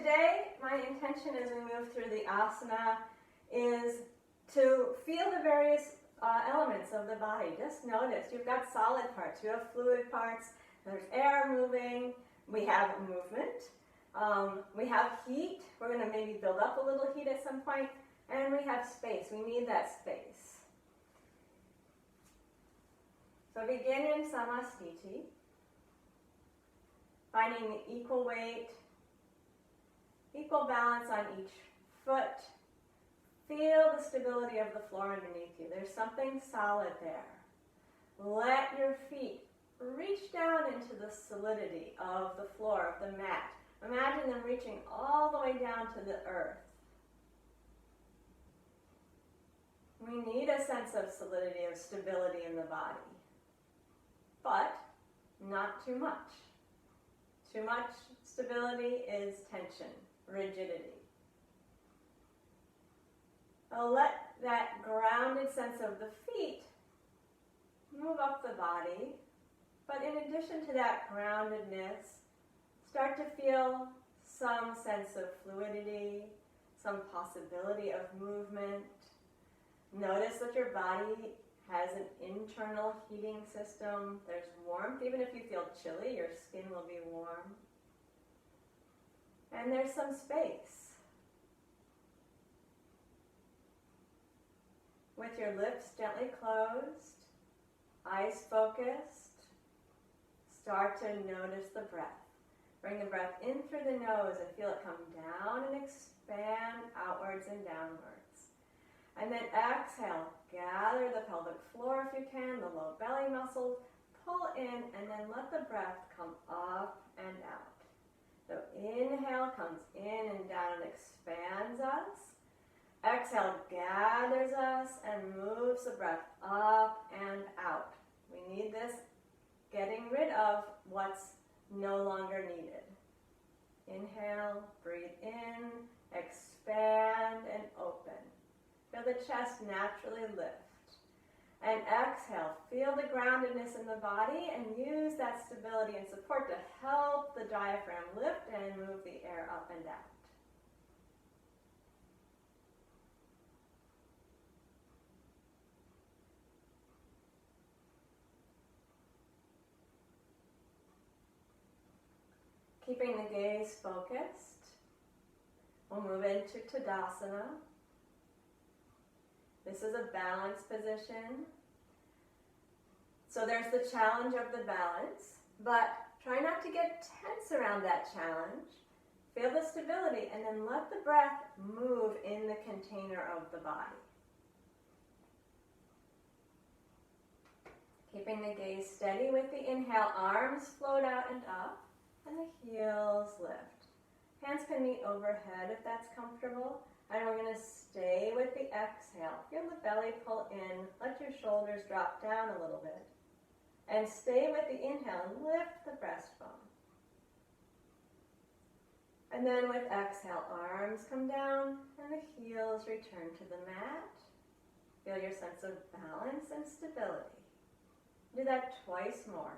today, my intention as we move through the asana is to feel the various elements of the body. Just notice you've got solid parts, you have fluid parts, there's air moving, we have movement, we have heat. We're going to maybe build up a little heat at some point, and we have space. We need that space. So begin in Samasthiti, finding the equal weight, equal balance on each foot. Feel the stability of the floor underneath you. There's something solid there. Let your feet reach down into the solidity of the floor, of the mat. Imagine them reaching all the way down to the earth. We need a sense of solidity, of stability in the body, but not too much. Too much stability is tension, rigidity. Now let that grounded sense of the feet move up the body, but in addition to that groundedness, start to feel some sense of fluidity, some possibility of movement. Notice that your body has an internal heating system. There's warmth. Even if you feel chilly, your skin will be warm. And there's some space. With your lips gently closed, eyes focused, start to notice the breath. Bring the breath in through the nose and feel it come down and expand outwards and downwards. And then exhale, gather the pelvic floor if you can, the low belly muscles, pull in, and then let the breath come up and out. So inhale comes in and down and expands us. Exhale gathers us and moves the breath up and out. We need this getting rid of what's no longer needed. Inhale, breathe in, expand and open. Feel the chest naturally lift. And exhale, feel the groundedness in the body and use that stability and support to help the diaphragm lift and move the air up and out. Keeping the gaze focused, we'll move into Tadasana. This is a balanced position. So there's the challenge of the balance, but try not to get tense around that challenge. Feel the stability and then let the breath move in the container of the body. Keeping the gaze steady with the inhale, arms float out and up. And the heels lift. Hands can meet overhead if that's comfortable. And we're going to stay with the exhale. Feel the belly pull in. Let your shoulders drop down a little bit. And stay with the inhale and lift the breastbone. And then with exhale, arms come down and the heels return to the mat. Feel your sense of balance and stability. Do that twice more.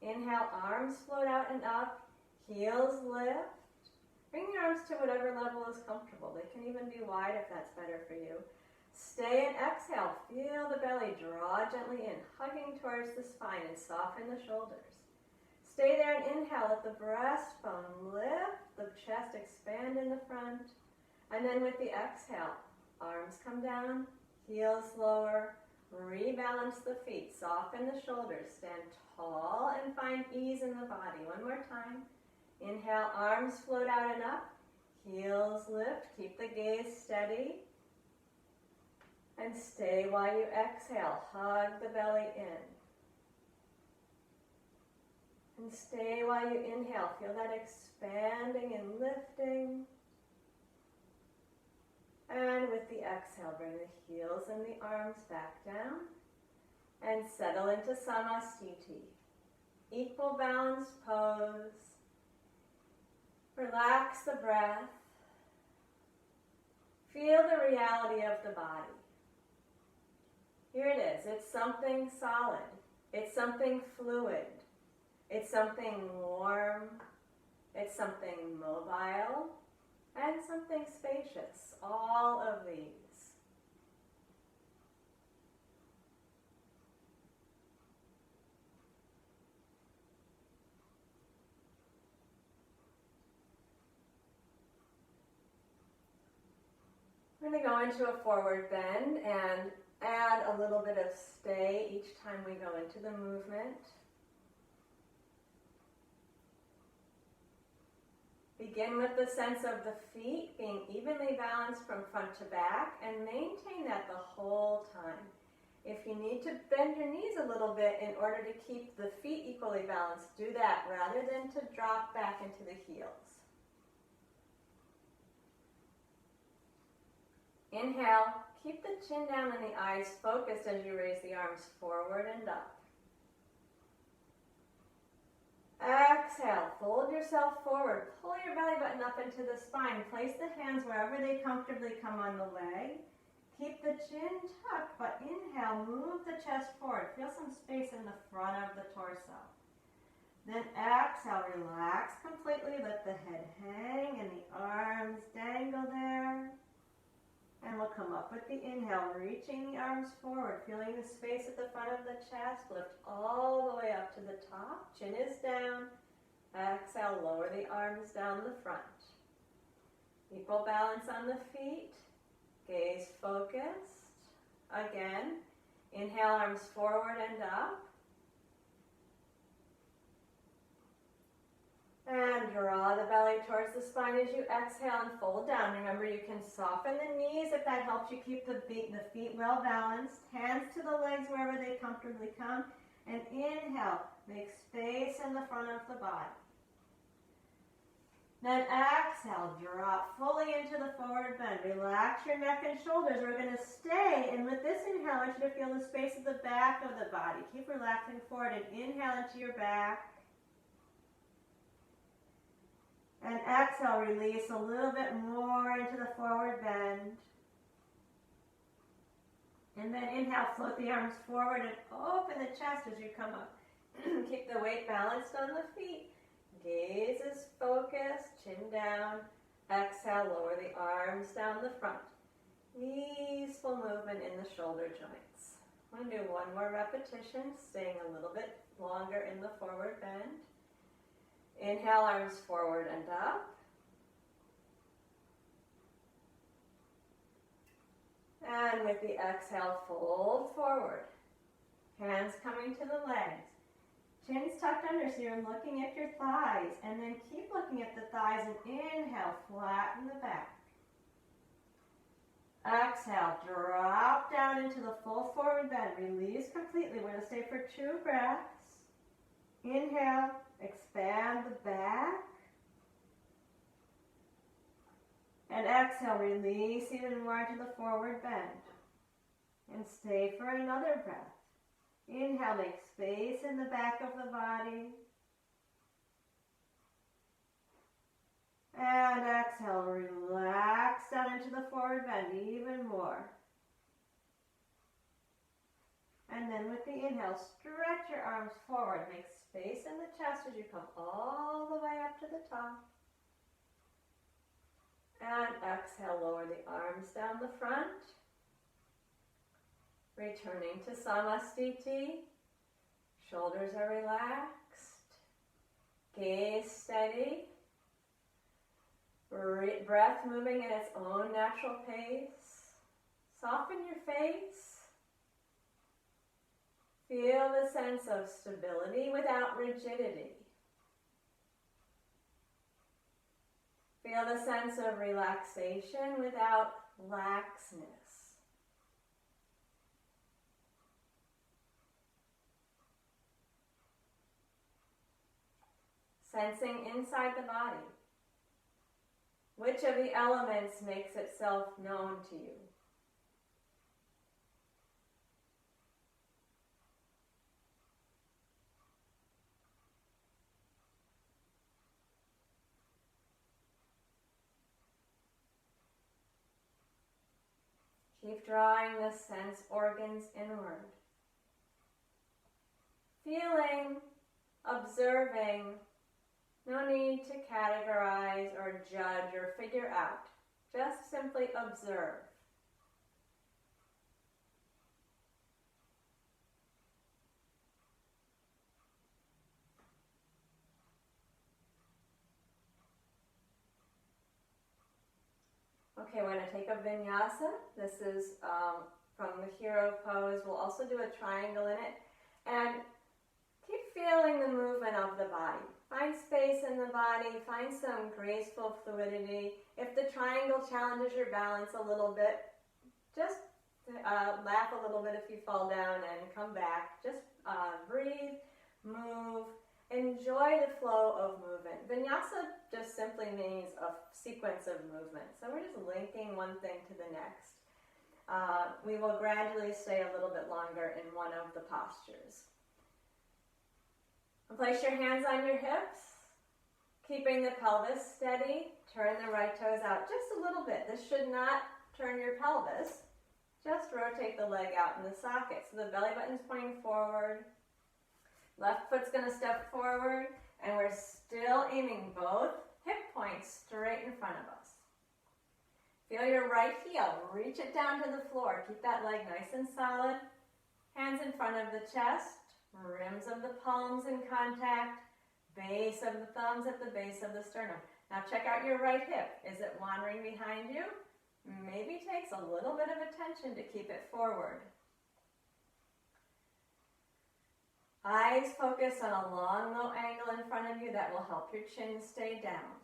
Inhale, arms float out and up. Heels lift. Bring your arms to whatever level is comfortable. They can even be wide if that's better for you. Stay and exhale. Feel the belly draw gently in, hugging towards the spine and soften the shoulders. Stay there and inhale. Let the breastbone lift, the chest expand in the front. And then with the exhale, arms come down, heels lower, rebalance the feet, soften the shoulders, stand tall and find ease in the body. One more time. Inhale, arms float out and up, heels lift, keep the gaze steady. And stay while you exhale, hug the belly in. And stay while you inhale, feel that expanding and lifting. And with the exhale, bring the heels and the arms back down. And settle into Samasthiti. Equal balanced pose. Relax the breath. Feel the reality of the body. Here it is. It's something solid. It's something fluid. It's something warm. It's something mobile. something spacious, all of these. We're going to go into a forward bend and add a little bit of stay each time we go into the movement. Begin with the sense of the feet being evenly balanced from front to back and maintain that the whole time. If you need to bend your knees a little bit in order to keep the feet equally balanced, do that rather than to drop back into the heels. Inhale, keep the chin down and the eyes focused as you raise the arms forward and up. Exhale, fold yourself forward, pull your belly button up into the spine, place the hands wherever they comfortably come on the leg. Keep the chin tucked, but inhale, move the chest forward, feel some space in the front of the torso. Then exhale, relax completely, let the head hang and the arms dangle there. And we'll come up with the inhale, reaching the arms forward, feeling the space at the front of the chest, lift all the way up to the top, chin is down. Exhale, lower the arms down the front. Equal balance on the feet, gaze focused. Again, inhale, arms forward and up. And draw the belly towards the spine as you exhale and fold down. Remember, you can soften the knees if that helps you keep the feet well balanced. Hands to the legs wherever they comfortably come. And inhale, make space in the front of the body. Then exhale, drop fully into the forward bend. Relax your neck and shoulders. We're going to stay. And with this inhale, I want you to feel the space at the back of the body. Keep relaxing forward and inhale into your back. And exhale, release a little bit more into the forward bend. And then inhale, float the arms forward and open the chest as you come up. Keep the weight balanced on the feet. Gaze is focused, chin down. Exhale, lower the arms down the front. Easeful movement in the shoulder joints. I'm going to do one more repetition, staying a little bit longer in the forward bend. Inhale, arms forward and up. And with the exhale, fold forward. Hands coming to the legs. Chin's tucked under so you're looking at your thighs. And then keep looking at the thighs and inhale, flatten the back. Exhale, drop down into the full forward bend. Release completely. We're going to stay for 2 breaths. Inhale, expand the back. And exhale, release even more into the forward bend. And stay for another breath. Inhale, make space in the back of the body. And exhale, relax down into the forward bend even more. And then with the inhale, stretch your arms forward. Make space in the chest as you come all the way up to the top. And exhale, lower the arms down the front. Returning to Samastiti. Shoulders are relaxed. Gaze steady. Breath moving at its own natural pace. Soften your face. Feel the sense of stability without rigidity. Feel the sense of relaxation without laxness. Sensing inside the body. Which of the elements makes itself known to you? Keep drawing the sense organs inward. Feeling, observing, no need to categorize or judge or figure out. Just simply observe. Okay, we're going to take a vinyasa. This is from the hero pose. We'll also do a triangle in it. And keep feeling the movement of the body. Find space in the body. Find some graceful fluidity. If the triangle challenges your balance a little bit, just laugh a little bit if you fall down and come back. Just breathe, move, enjoy the flow of movement. Vinyasa just simply means a sequence of movement. So we're just linking one thing to the next. We will gradually stay a little bit longer in one of the postures. Place your hands on your hips, keeping the pelvis steady. Turn the right toes out just a little bit. This should not turn your pelvis. Just rotate the leg out in the socket. So the belly button's pointing forward. Left foot's going to step forward, and we're still aiming both hip points straight in front of us. Feel your right heel. Reach it down to the floor. Keep that leg nice and solid. Hands in front of the chest. Rims of the palms in contact. Base of the thumbs at the base of the sternum. Now check out your right hip. Is it wandering behind you? Maybe takes a little bit of attention to keep it forward. Eyes focus on a long, low angle in front of you that will help your chin stay down.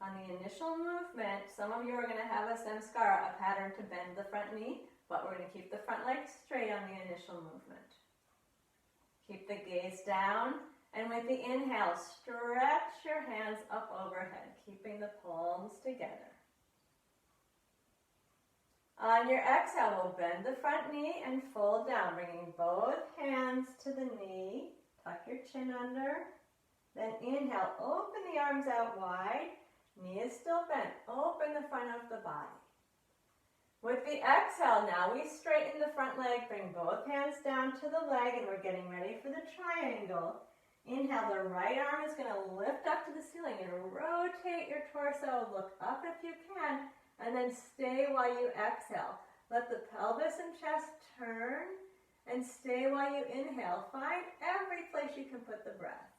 On the initial movement, some of you are going to have a samskara, a pattern to bend the front knee, but we're going to keep the front leg straight on the initial movement. Keep the gaze down, and with the inhale, stretch your hands up overhead, keeping the palms together. On your exhale, we'll bend the front knee and fold down, bringing both hands to the knee. Tuck your chin under. Then inhale, open the arms out wide. Knee is still bent. Open the front of the body. With the exhale now, we straighten the front leg, bring both hands down to the leg, and we're getting ready for the triangle. Inhale, the right arm is going to lift up to the ceiling and rotate your torso. Look up if you can. And then stay while you exhale. Let the pelvis and chest turn and stay while you inhale. Find every place you can put the breath.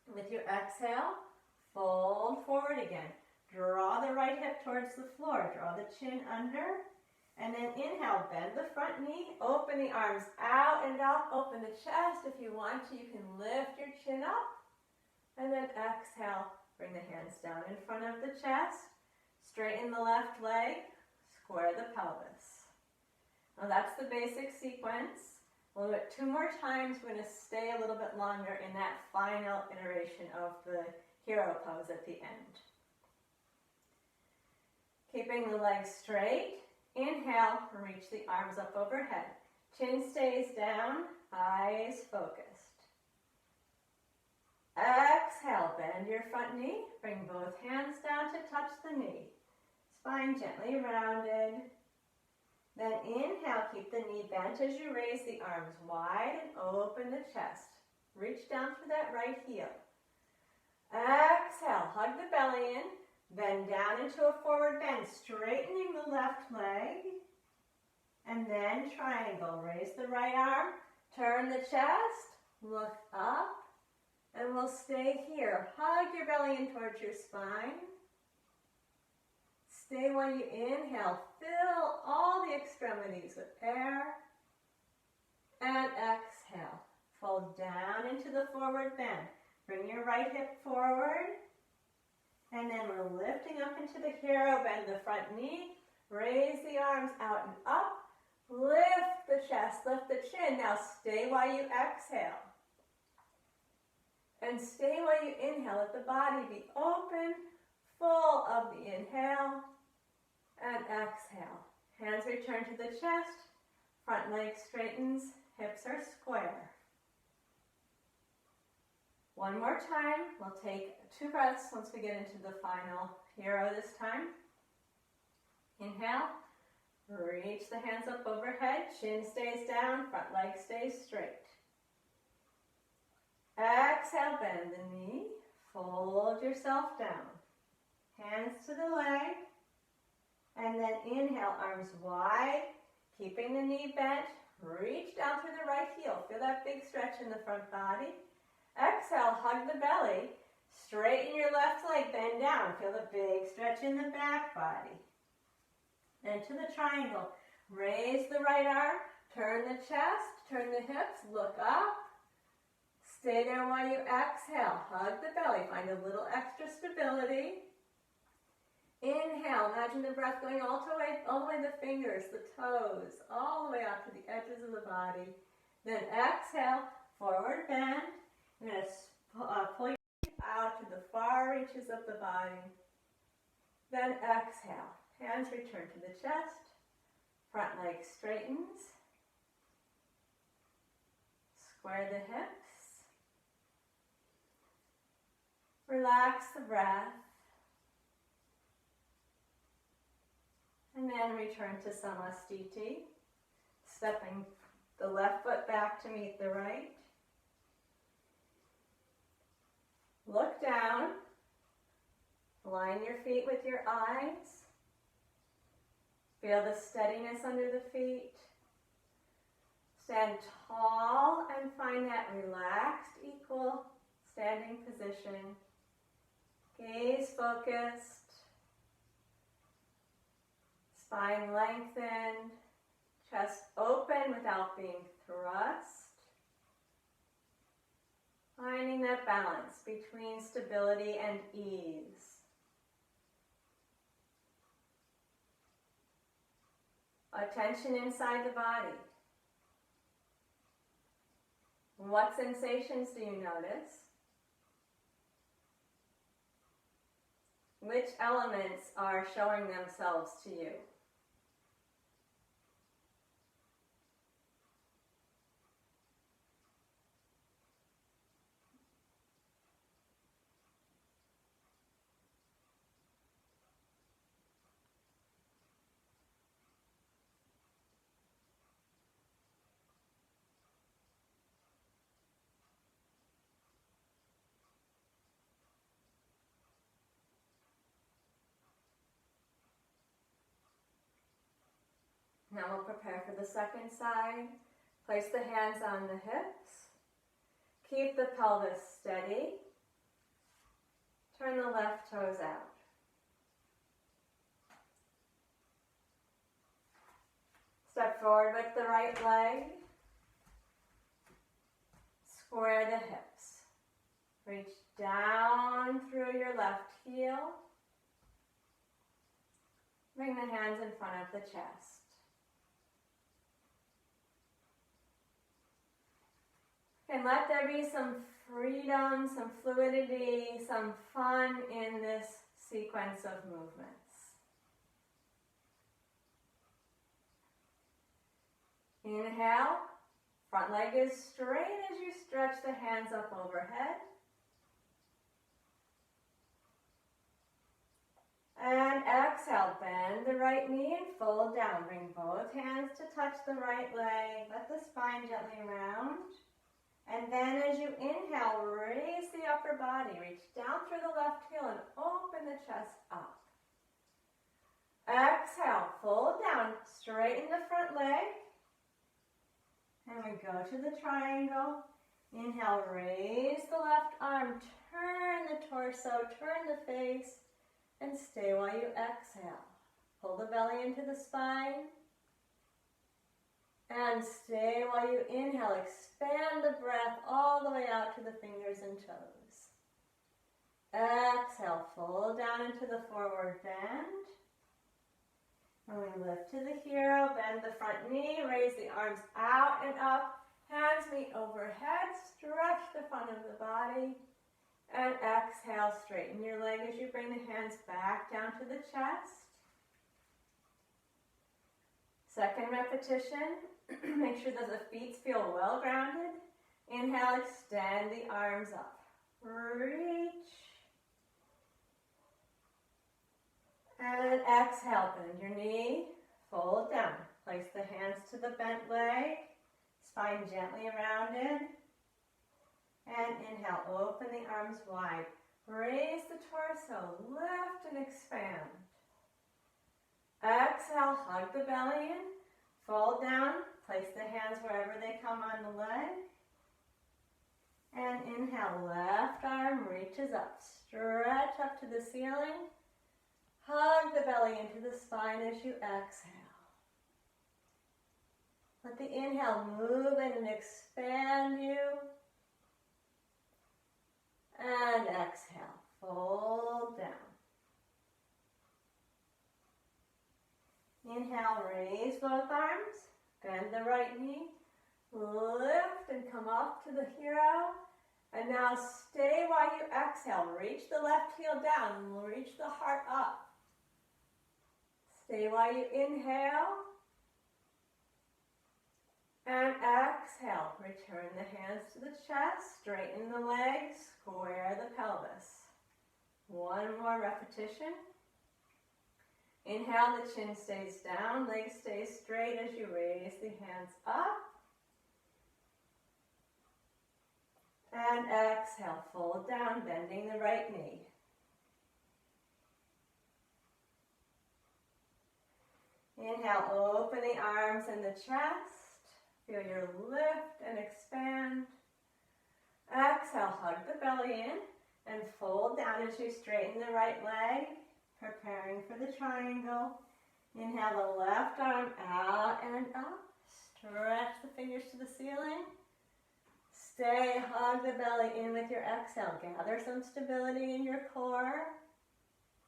With your exhale, fold forward again. Draw the right hip towards the floor. Draw the chin under. And then inhale, bend the front knee. Open the arms out and up. Open the chest. If you want to, you can lift your chin up. And then exhale, bring the hands down in front of the chest. Straighten the left leg, square the pelvis. Now that's the basic sequence. We'll do it 2 more times. We're going to stay a little bit longer in that final iteration of the hero pose at the end. Keeping the legs straight. Inhale, reach the arms up overhead. Chin stays down, eyes focused. Exhale, bend your front knee. Bring both hands down to touch the knee. Spine gently rounded. Then inhale, keep the knee bent as you raise the arms wide and open the chest. Reach down for that right heel. Exhale, hug the belly in. Bend down into a forward bend, straightening the left leg. And then triangle. Raise the right arm, turn the chest, look up, and we'll stay here. Hug your belly in towards your spine. Stay while you inhale. Fill all the extremities with air. And exhale. Fold down into the forward bend. Bring your right hip forward. And then we're lifting up into the hero. Bend the front knee. Raise the arms out and up. Lift the chest. Lift the chin. Now stay while you exhale. And stay while you inhale. Let the body be open, full of the inhale. And exhale. Hands return to the chest. Front leg straightens. Hips are square. One more time. We'll take 2 breaths once we get into the final hero this time. Inhale. Reach the hands up overhead. Chin stays down. Front leg stays straight. Exhale. Bend the knee. Fold yourself down. hands to the leg. And then inhale, arms wide, keeping the knee bent. Reach down through the right heel. Feel that big stretch in the front body. Exhale, hug the belly. Straighten your left leg, bend down. Feel the big stretch in the back body. Then to the triangle. Raise the right arm, turn the chest, turn the hips, look up. Stay there while you exhale. Hug the belly. Find a little extra stability. Inhale. Imagine the breath going all the way to the fingers, the toes, all the way out to the edges of the body. Then exhale, forward bend. You're going to pull your feet out to the far reaches of the body. Then exhale. Hands return to the chest. Front leg straightens. Square the hips. Relax the breath. And then return to Samastiti, stepping the left foot back to meet the right. Look down. Align your feet with your eyes. Feel the steadiness under the feet. Stand tall and find that relaxed, equal standing position. Gaze focused. Spine lengthened, chest open without being thrust. Finding that balance between stability and ease. Attention inside the body. What sensations do you notice? Which elements are showing themselves to you? Now we'll prepare for the second side. Place the hands on the hips. Keep the pelvis steady. Turn the left toes out. Step forward with the right leg. Square the hips. Reach down through your left heel. Bring the hands in front of the chest. And let there be some freedom, some fluidity, some fun in this sequence of movements. Inhale, front leg is straight as you stretch the hands up overhead. And exhale, bend the right knee and fold down. Bring both hands to touch the right leg. Let the spine gently round. And then as you inhale, raise the upper body. Reach down through the left heel and open the chest up. Exhale, fold down, straighten the front leg. And we go to the triangle. Inhale, raise the left arm, turn the torso, turn the face, and stay while you exhale. Pull the belly into the spine. And stay while you inhale. Expand the breath all the way out to the fingers and toes. Exhale, fold down into the forward bend. And we lift to the hero, bend the front knee, raise the arms out and up. Hands meet overhead, stretch the front of the body. And exhale, straighten your leg as you bring the hands back down to the chest. Second repetition. Make sure that the feet feel well grounded. Inhale, extend the arms up. Reach. And exhale, bend your knee, fold down. Place the hands to the bent leg, spine gently rounded. And inhale, open the arms wide. Raise the torso, lift and expand. Exhale, hug the belly in, fold down, place the hands wherever they come on the leg. And inhale, left arm reaches up, stretch up to the ceiling. Hug the belly into the spine as you exhale. Let the inhale move in and expand you. And exhale, fold down. Inhale, raise both arms, bend the right knee, lift and come up to the hero. And now stay while you exhale. Reach the left heel down, reach the heart up. Stay while you inhale. And exhale, return the hands to the chest, straighten the legs, square the pelvis. One more repetition. Inhale, the chin stays down, legs stay straight as you raise the hands up. And exhale, fold down, bending the right knee. Inhale, open the arms and the chest. Feel your lift and expand. Exhale, hug the belly in and fold down as you straighten the right leg, preparing for the triangle. Inhale the left arm out and up. Stretch the fingers to the ceiling. Stay, hug the belly in with your exhale. Gather some stability in your core.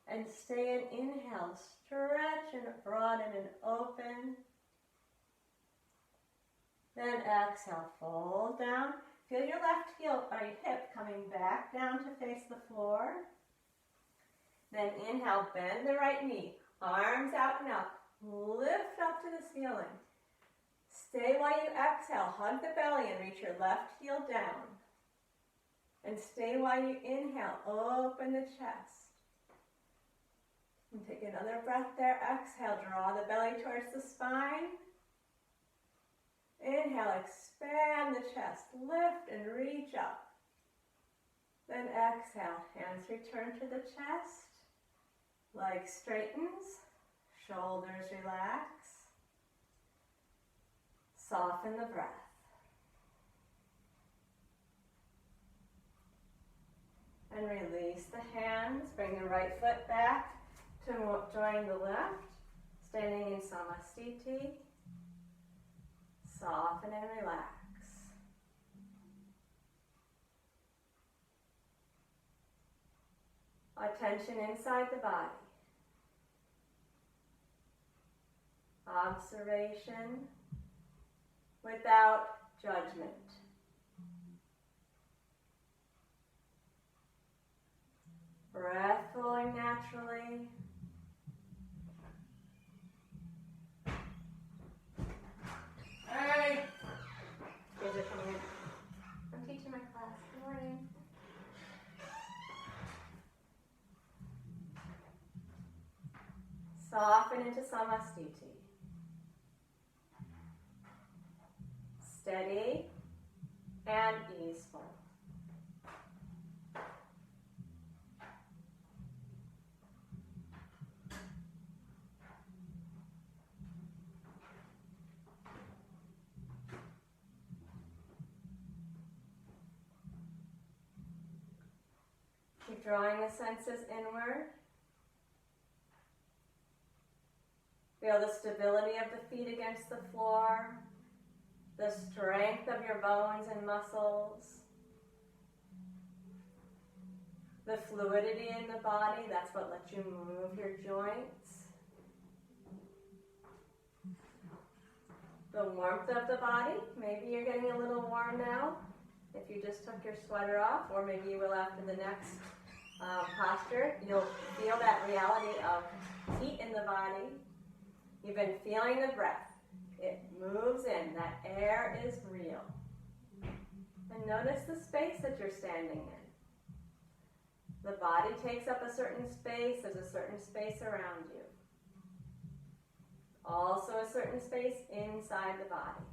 And stay in inhale. Stretch and broaden and open. Then exhale, fold down. Feel your left heel or your hip coming back down to face the floor. Then inhale, bend the right knee, arms out and up. Lift up to the ceiling. Stay while you exhale, hug the belly and reach your left heel down. And stay while you inhale, open the chest. And take another breath there. Exhale, draw the belly towards the spine. Inhale, expand the chest, lift and reach up. Then exhale, hands return to the chest, leg straightens, shoulders relax. Soften the breath. And release the hands, bring the right foot back to join the left, standing in Samasthiti. Soften and relax. Attention inside the body. Observation without judgment. Breath flowing naturally. Alright. Kids are coming in. I'm teaching my class. Good morning. Soften into Samasthiti. Steady and easeful. Keep drawing the senses inward. Feel the stability of the feet against the floor, the strength of your bones and muscles, the fluidity in the body, that's what lets you move your joints. The warmth of the body, maybe you're getting a little warm now if you just took your sweater off, or maybe you will after the next posture. You'll feel that reality of heat in the body. You've been feeling the breath. It moves in. That air is real. And notice the space that you're standing in. The body takes up a certain space. There's a certain space around you. Also a certain space inside the body.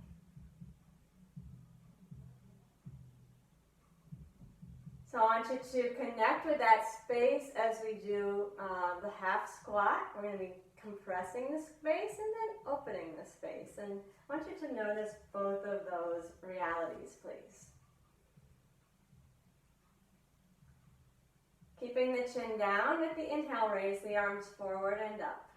So I want you to connect with that space as we do the half squat. We're going to be compressing the space and then opening the space. And I want you to notice both of those realities, please. Keeping the chin down with the inhale, raise the arms forward and up.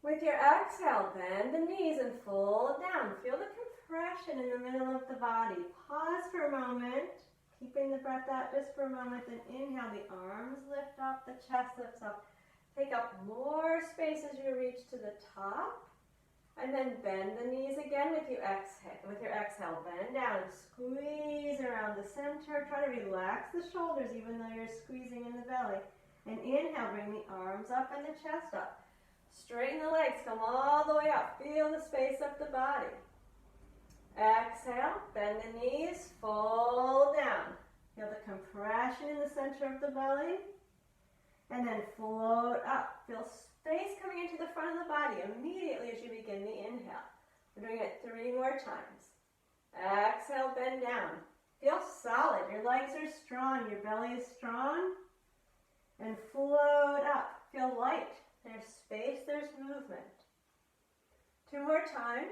With your exhale, bend the knees and fold down. Feel the compression in the middle of the body. Pause for a moment, keeping the breath out just for a moment. Then inhale, the arms lift up, the chest lifts up. Take up more space as you reach to the top. And then bend the knees again with your exhale. Bend down, squeeze around the center. Try to relax the shoulders even though you're squeezing in the belly. And inhale, bring the arms up and the chest up. Straighten the legs, come all the way up. Feel the space of the body. Exhale, bend the knees, fold down. Feel the compression in the center of the belly. And then float up. Feel space coming into the front of the body immediately as you begin the inhale. We're doing it 3 more times. Exhale, bend down. Feel solid. Your legs are strong. Your belly is strong. And float up. Feel light. There's space, there's movement. 2 more times.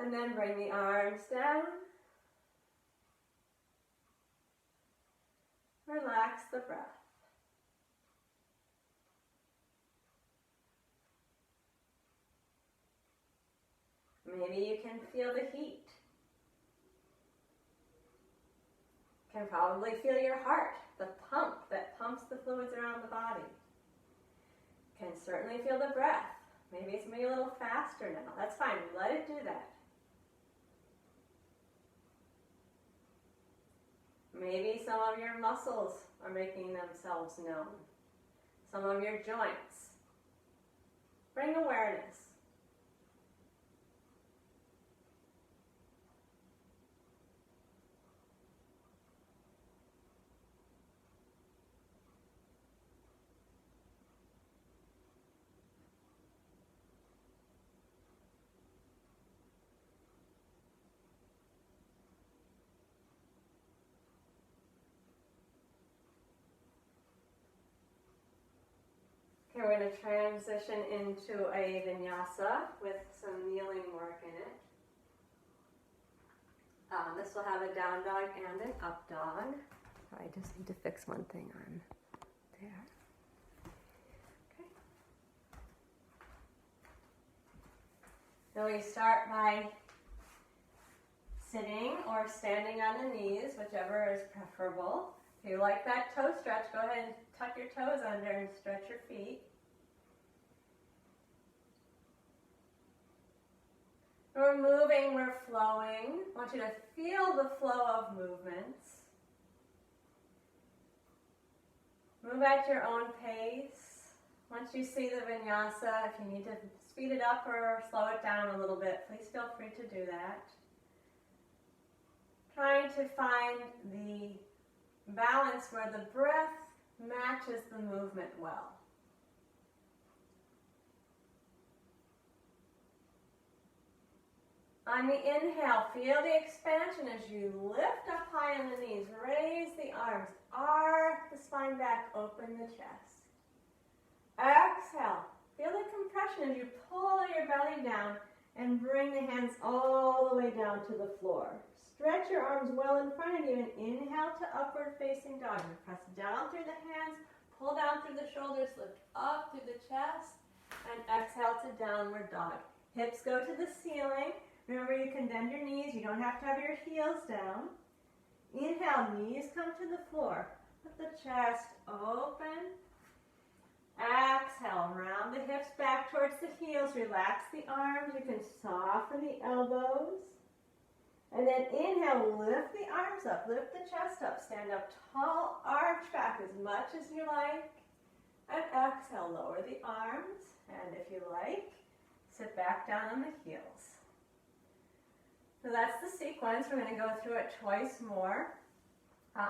And then bring the arms down. Relax the breath. Maybe you can feel the heat. You can probably feel your heart, the pump that pumps the fluids around the body. You can certainly feel the breath. Maybe it's maybe a little faster now. That's fine. Let it do that. Maybe some of your muscles are making themselves known. Some of your joints. Bring awareness. Okay, we're going to transition into a vinyasa with some kneeling work in it. This will have a down dog and an up dog. I just need to fix one thing on there. Okay. So we start by sitting or standing on the knees, whichever is preferable. If you like that toe stretch, go ahead and tuck your toes under and stretch your feet. We're moving, we're flowing. I want you to feel the flow of movements. Move at your own pace. Once you see the vinyasa, if you need to speed it up or slow it down a little bit, please feel free to do that. Trying to find the balance where the breath matches the movement well. On the inhale, feel the expansion as you lift up high on the knees. Raise the arms. Arc the spine back. Open the chest. Exhale. Feel the compression as you pull your belly down and bring the hands all the way down to the floor. Stretch your arms well in front of you and inhale to upward facing dog. Press down through the hands. Pull down through the shoulders. Lift up through the chest. And exhale to downward dog. Hips go to the ceiling. Remember, you can bend your knees. You don't have to have your heels down. Inhale, knees come to the floor. Let the chest open. Exhale, round the hips back towards the heels. Relax the arms. You can soften the elbows. And then inhale, lift the arms up. Lift the chest up. Stand up tall. Arch back as much as you like. And exhale, lower the arms And if you like, sit back down on the heels. So that's the sequence. We're going to go through it twice more.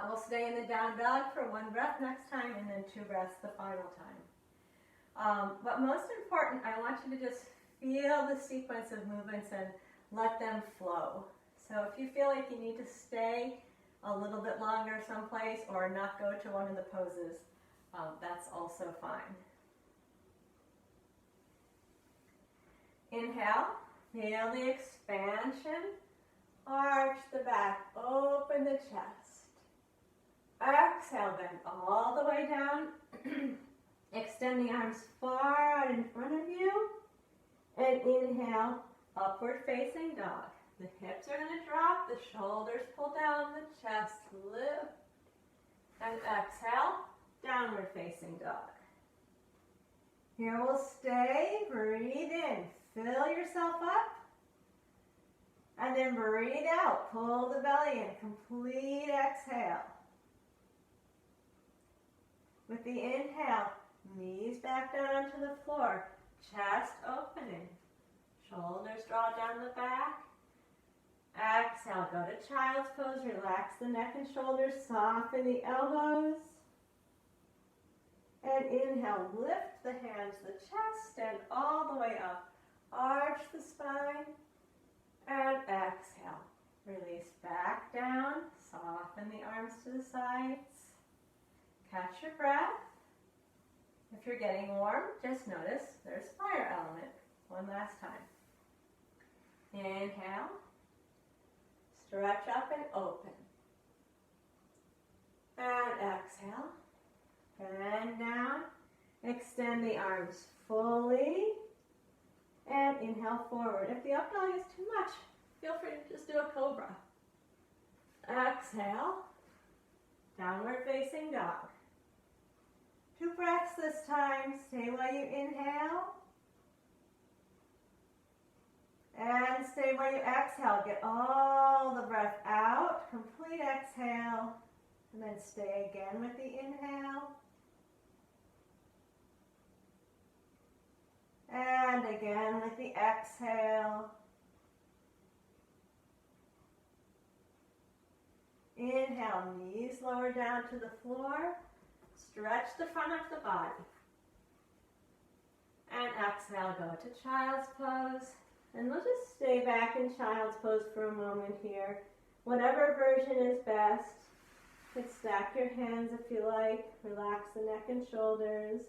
We'll stay in the down dog for 1 breath next time and then 2 breaths the final time. But most important, I want you to just feel the sequence of movements and let them flow. So if you feel like you need to stay a little bit longer someplace or not go to one of the poses, that's also fine. Inhale, feel the expansion, arch the back, open the chest. Exhale, bend all the way down. Extend the arms far out in front of you. And inhale, upward facing dog. The hips are going to drop, the shoulders pull down, the chest lift. And exhale, downward facing dog. Here we'll stay, breathe in, fill yourself up. And then breathe out, pull the belly in, complete exhale. With the inhale, knees back down onto the floor, chest opening, shoulders draw down the back. Exhale, go to child's pose, relax the neck and shoulders, soften the elbows. And inhale, lift the hands, the chest, stand all the way up. Arch the spine. And exhale, release back down, soften the arms to the sides. Catch your breath. If you're getting warm, just notice there's fire element. One last time. Inhale. Stretch up and open. And exhale. Bend down. Extend the arms fully. And inhale forward. If the up dog is too much, feel free to just do a cobra. Exhale. Downward facing dog. 2 breaths this time. Stay while you inhale. And stay while you exhale. Get all the breath out. Complete exhale. And then stay again with the inhale. And again with the exhale. Inhale, knees lower down to the floor. Stretch the front of the body. And exhale, go to child's pose. And we'll just stay back in child's pose for a moment here. Whatever version is best. You can stack your hands if you like. Relax the neck and shoulders.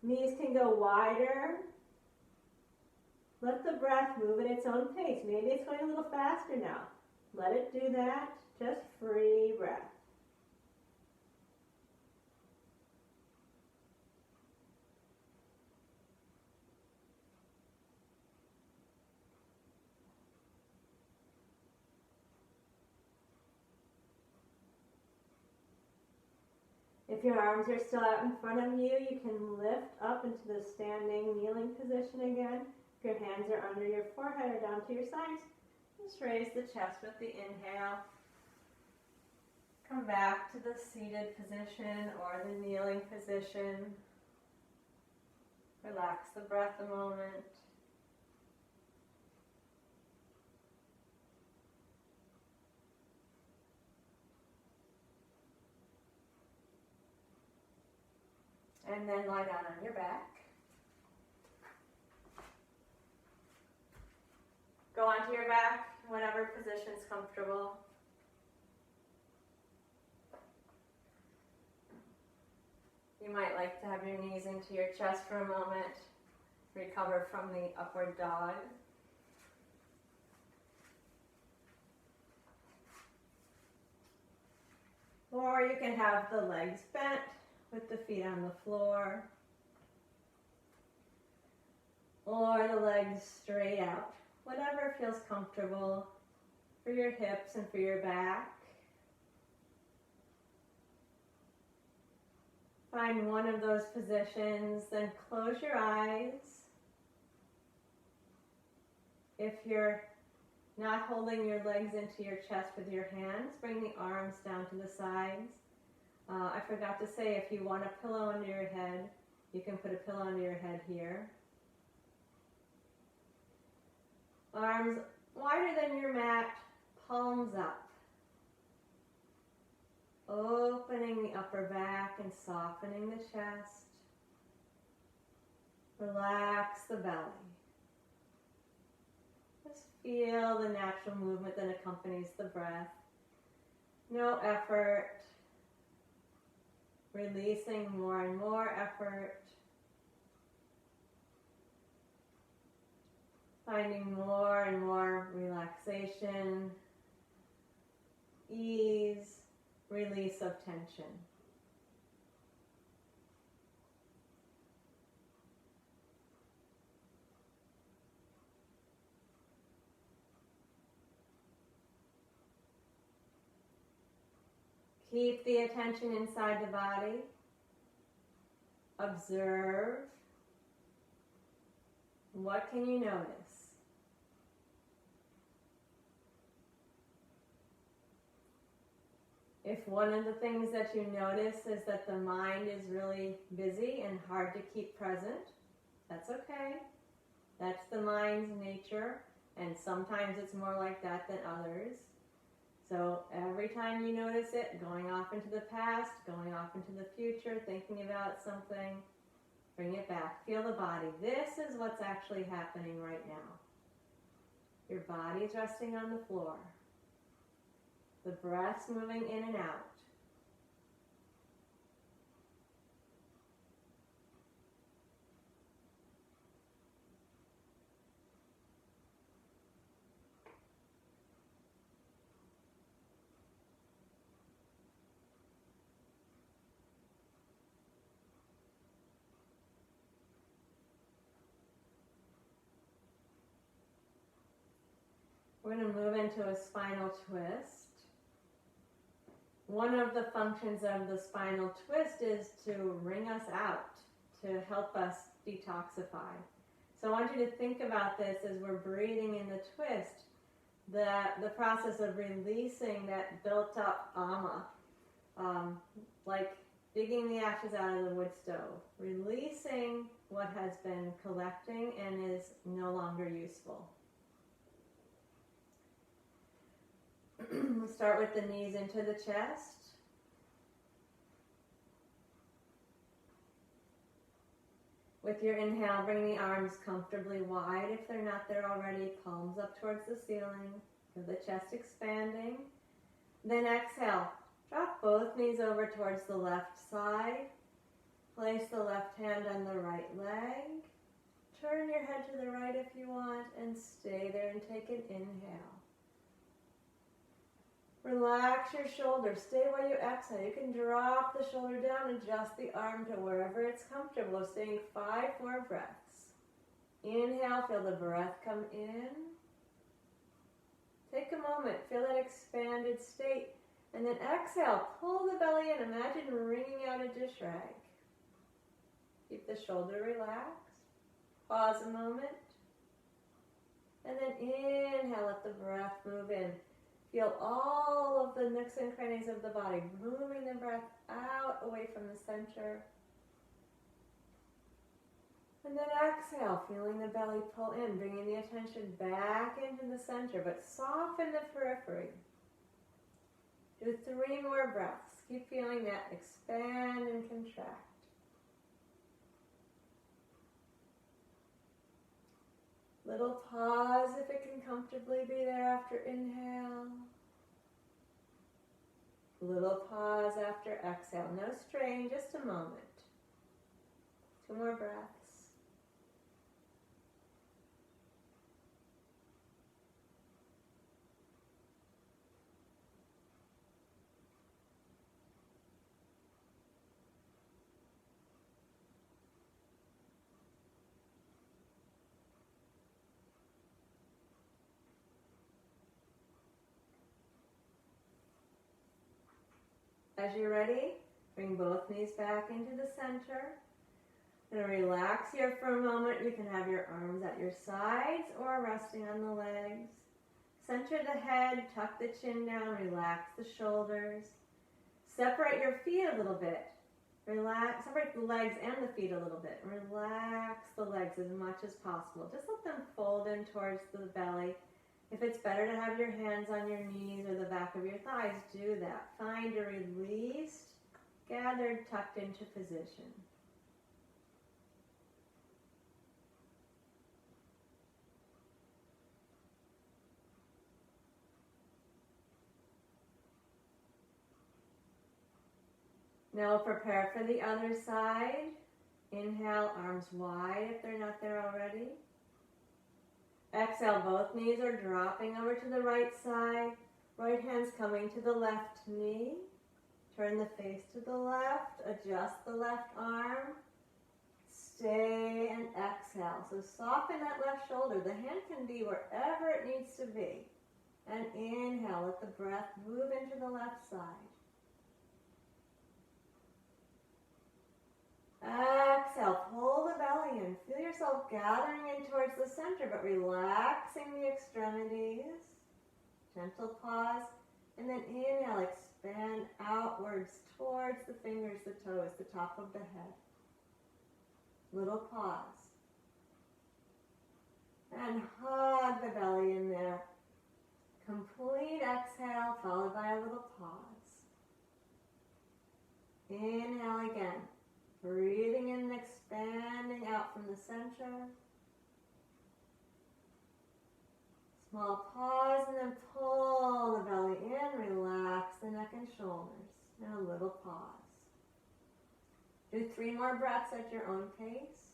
Knees can go wider. Let the breath move at its own pace. Maybe it's going a little faster now. Let it do that. Just free breath. If your arms are still out in front of you, you can lift up into the standing, kneeling position again. If your hands are under your forehead or down to your sides, just raise the chest with the inhale. Come back to the seated position or the kneeling position. Relax the breath a moment. And then lie down on your back. Go onto your back, whatever position is comfortable. You might like to have your knees into your chest for a moment. Recover from the upward dog. Or you can have the legs bent with the feet on the floor. Or the legs straight out. Whatever feels comfortable for your hips and for your back. Find one of those positions, then close your eyes. If you're not holding your legs into your chest with your hands, bring the arms down to the sides. I forgot to say, if you want a pillow under your head, You can put a pillow under your head here. Arms wider than your mat, palms up. Opening the upper back and softening the chest. Relax the belly. Just feel the natural movement that accompanies the breath. No effort. Releasing more and more effort. Finding more and more relaxation, ease, release of tension. Keep the attention inside the body. Observe. What can you notice? If one of the things that you notice is that the mind is really busy and hard to keep present, that's okay. That's the mind's nature, and sometimes it's more like that than others. So every time you notice it, going off into the past, going off into the future, thinking about something, bring it back. Feel the body. This is what's actually happening right now. Your body's resting on the floor. The breath's moving in and out. We're going to move into a spinal twist. One of the functions of the spinal twist is to wring us out, to help us detoxify. So I want you to think about this as we're breathing in the twist, the process of releasing that built up ama, like digging the ashes out of the wood stove, releasing what has been collecting and is no longer useful. We'll start with the knees into the chest. With your inhale, bring the arms comfortably wide if they're not there already, palms up towards the ceiling. Feel the chest expanding. Then exhale, drop both knees over towards the left side. Place the left hand on the right leg. Turn your head to the right if you want and stay there and take an inhale. Relax your shoulders. Stay while you exhale. You can drop the shoulder down, adjust the arm to wherever it's comfortable. Staying 5 more breaths. Inhale, feel the breath come in. Take a moment, feel that expanded state. And then exhale, pull the belly in. Imagine wringing out a dish rag. Keep the shoulder relaxed. Pause a moment. And then inhale, let the breath move in. Feel all of the nooks and crannies of the body, moving the breath out away from the center. And then exhale, feeling the belly pull in, bringing the attention back into the center, but soften the periphery. Do 3 more breaths. Keep feeling that expand and contract. Little pause if it can comfortably be there after inhale. Little pause after exhale. No strain, just a moment. 2 more breaths. As you're ready, bring both knees back into the center. Going to relax here for a moment. You can have your arms at your sides or resting on the legs. Center the head, tuck the chin down, relax the shoulders. Separate your feet a little bit. Relax, separate the legs and the feet a little bit. Relax the legs as much as possible. Just let them fold in towards the belly. If it's better to have your hands on your knees or the back of your thighs, do that. Find a released, gathered, tucked into position. Now we'll prepare for the other side. Inhale, arms wide if they're not there already. Exhale, both knees are dropping over to the right side. Right hand's coming to the left knee. Turn the face to the left. Adjust the left arm. Stay and exhale. So soften that left shoulder. The hand can be wherever it needs to be. And inhale, let the breath move into the left side. Exhale, pull the belly in. Feel yourself gathering in towards the center, but relaxing the extremities. Gentle pause. And then inhale, expand outwards towards the fingers, the toes, the top of the head. Little pause. And hug the belly in there. Complete exhale, followed by a little pause. Inhale again. Breathing in and expanding out from the center. Small pause and then pull the belly in, relax the neck and shoulders. And a little pause. Do 3 more breaths at your own pace.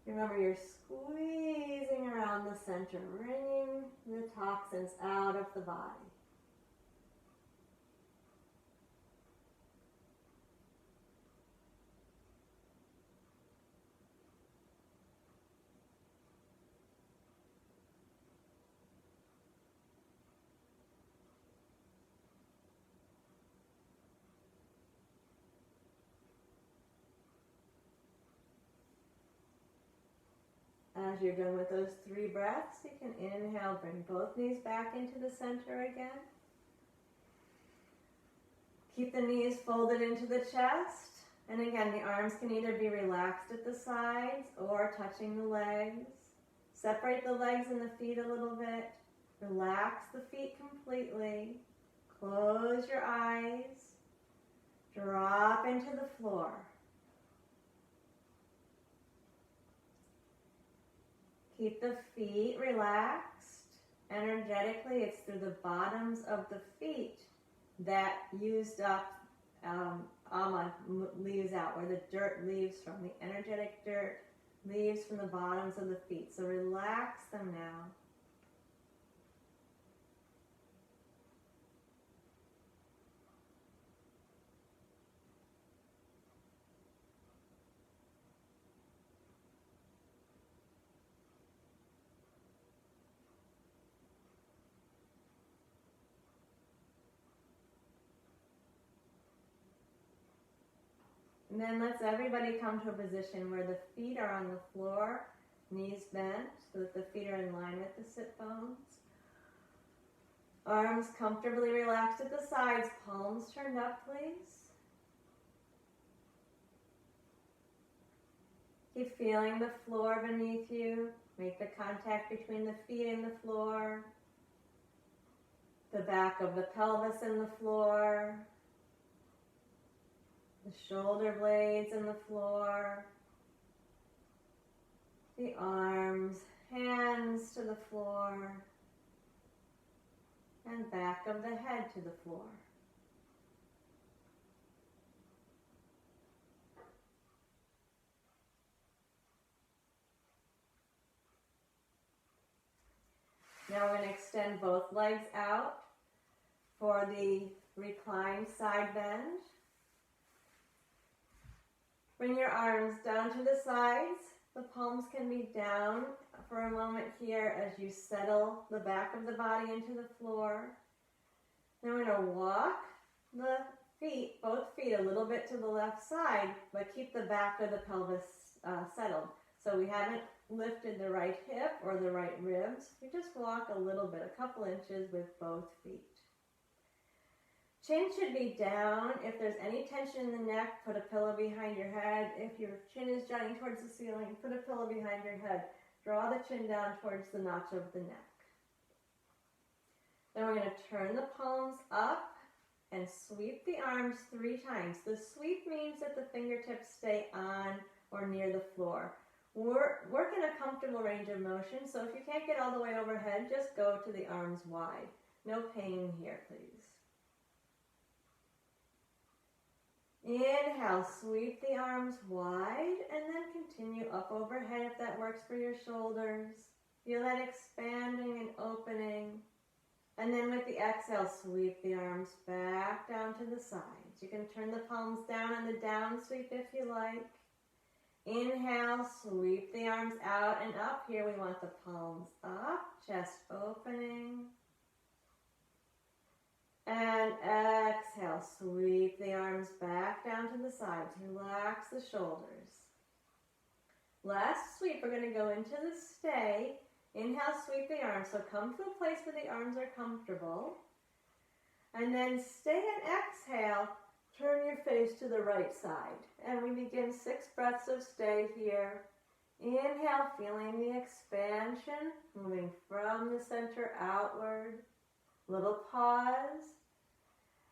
Remember, you're squeezing around the center, wringing the toxins out of the body. As you're done with those 3 breaths, you can inhale, bring both knees back into the center again. Keep the knees folded into the chest. And again, the arms can either be relaxed at the sides or touching the legs. Separate the legs and the feet a little bit. Relax the feet completely. Close your eyes. Drop into the floor. Keep the feet relaxed. Energetically, it's through the bottoms of the feet that used up ama leaves out, where the dirt leaves from. The energetic dirt leaves from the bottoms of the feet. So relax them now. And then let's everybody come to a position where the feet are on the floor, knees bent, so that the feet are in line with the sit bones. Arms comfortably relaxed at the sides, palms turned up, please. Keep feeling the floor beneath you. Make the contact between the feet and the floor. The back of the pelvis and the floor. The shoulder blades and the floor, the arms, hands to the floor, and back of the head to the floor. Now we're going to extend both legs out for the reclined side bend. Bring your arms down to the sides. The palms can be down for a moment here as you settle the back of the body into the floor. Then we're going to walk the feet, both feet, a little bit to the left side, but keep the back of the pelvis settled. So we haven't lifted the right hip or the right ribs. We just walk a little bit, a couple inches with both feet. Chin should be down. If there's any tension in the neck, put a pillow behind your head. If your chin is jutting towards the ceiling, put a pillow behind your head. Draw the chin down towards the notch of the neck. Then we're going to turn the palms up and sweep the arms 3 times. The sweep means that the fingertips stay on or near the floor. Work in a comfortable range of motion, so if you can't get all the way overhead, just go to the arms wide. No pain here, please. Inhale, sweep the arms wide, and then continue up overhead if that works for your shoulders. Feel that expanding and opening. And then with the exhale, sweep the arms back down to the sides. You can turn the palms down on the down sweep if you like. Inhale, sweep the arms out and up. Here we want the palms up, chest opening. And exhale, sweep the arms back down to the sides. Relax the shoulders. Last sweep, we're going to go into the stay. Inhale, sweep the arms. So come to a place where the arms are comfortable. And then stay and exhale. Turn your face to the right side. And we begin 6 breaths of stay here. Inhale, feeling the expansion, moving from the center outward. Little pause.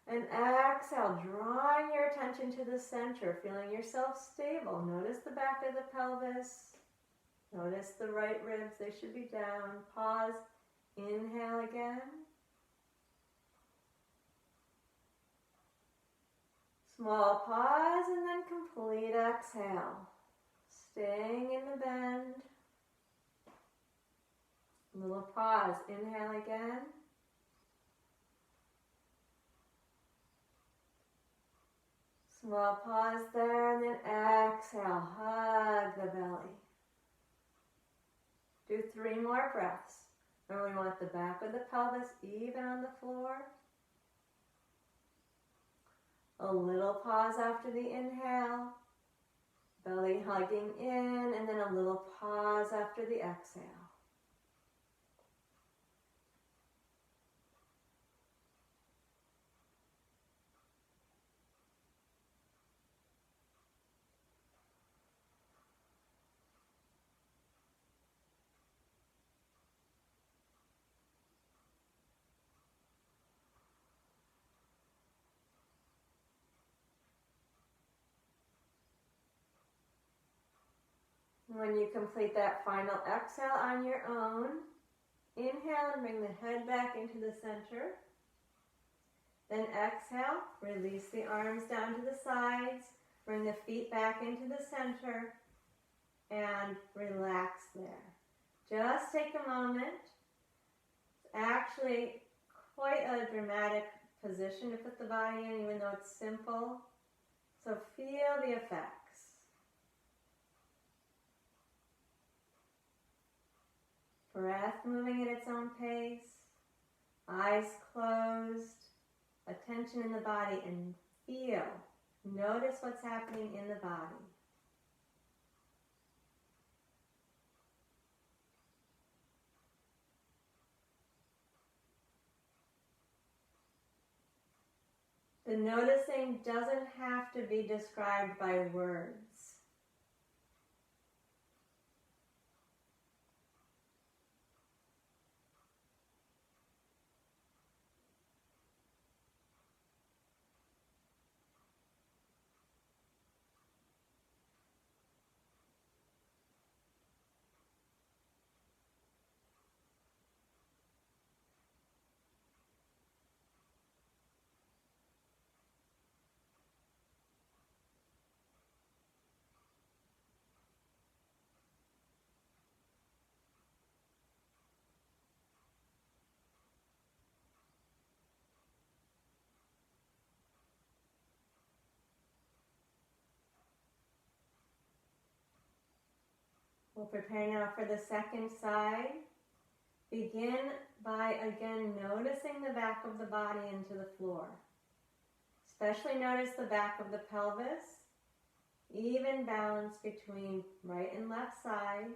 And exhale, drawing your attention to the center, feeling yourself stable. Notice the back of the pelvis. Notice the right ribs, they should be down. Pause. Inhale again. Small pause and then complete exhale. Staying in the bend. Little pause. Inhale again. Small pause there and then exhale. Hug the belly. Do 3 more breaths. Remember, we want the back of the pelvis even on the floor. A little pause after the inhale. Belly hugging in, and then a little pause after the exhale. When you complete that final exhale on your own, inhale and bring the head back into the center. Then exhale, release the arms down to the sides, bring the feet back into the center, and relax there. Just take a moment. It's actually quite a dramatic position to put the body in, even though it's simple. So feel the effects. Breath moving at its own pace, eyes closed, attention in the body, and feel. Notice what's happening in the body. The noticing doesn't have to be described by words. We'll prepare now for the second side. Begin by again noticing the back of the body into the floor. Especially notice the back of the pelvis. Even balance between right and left side.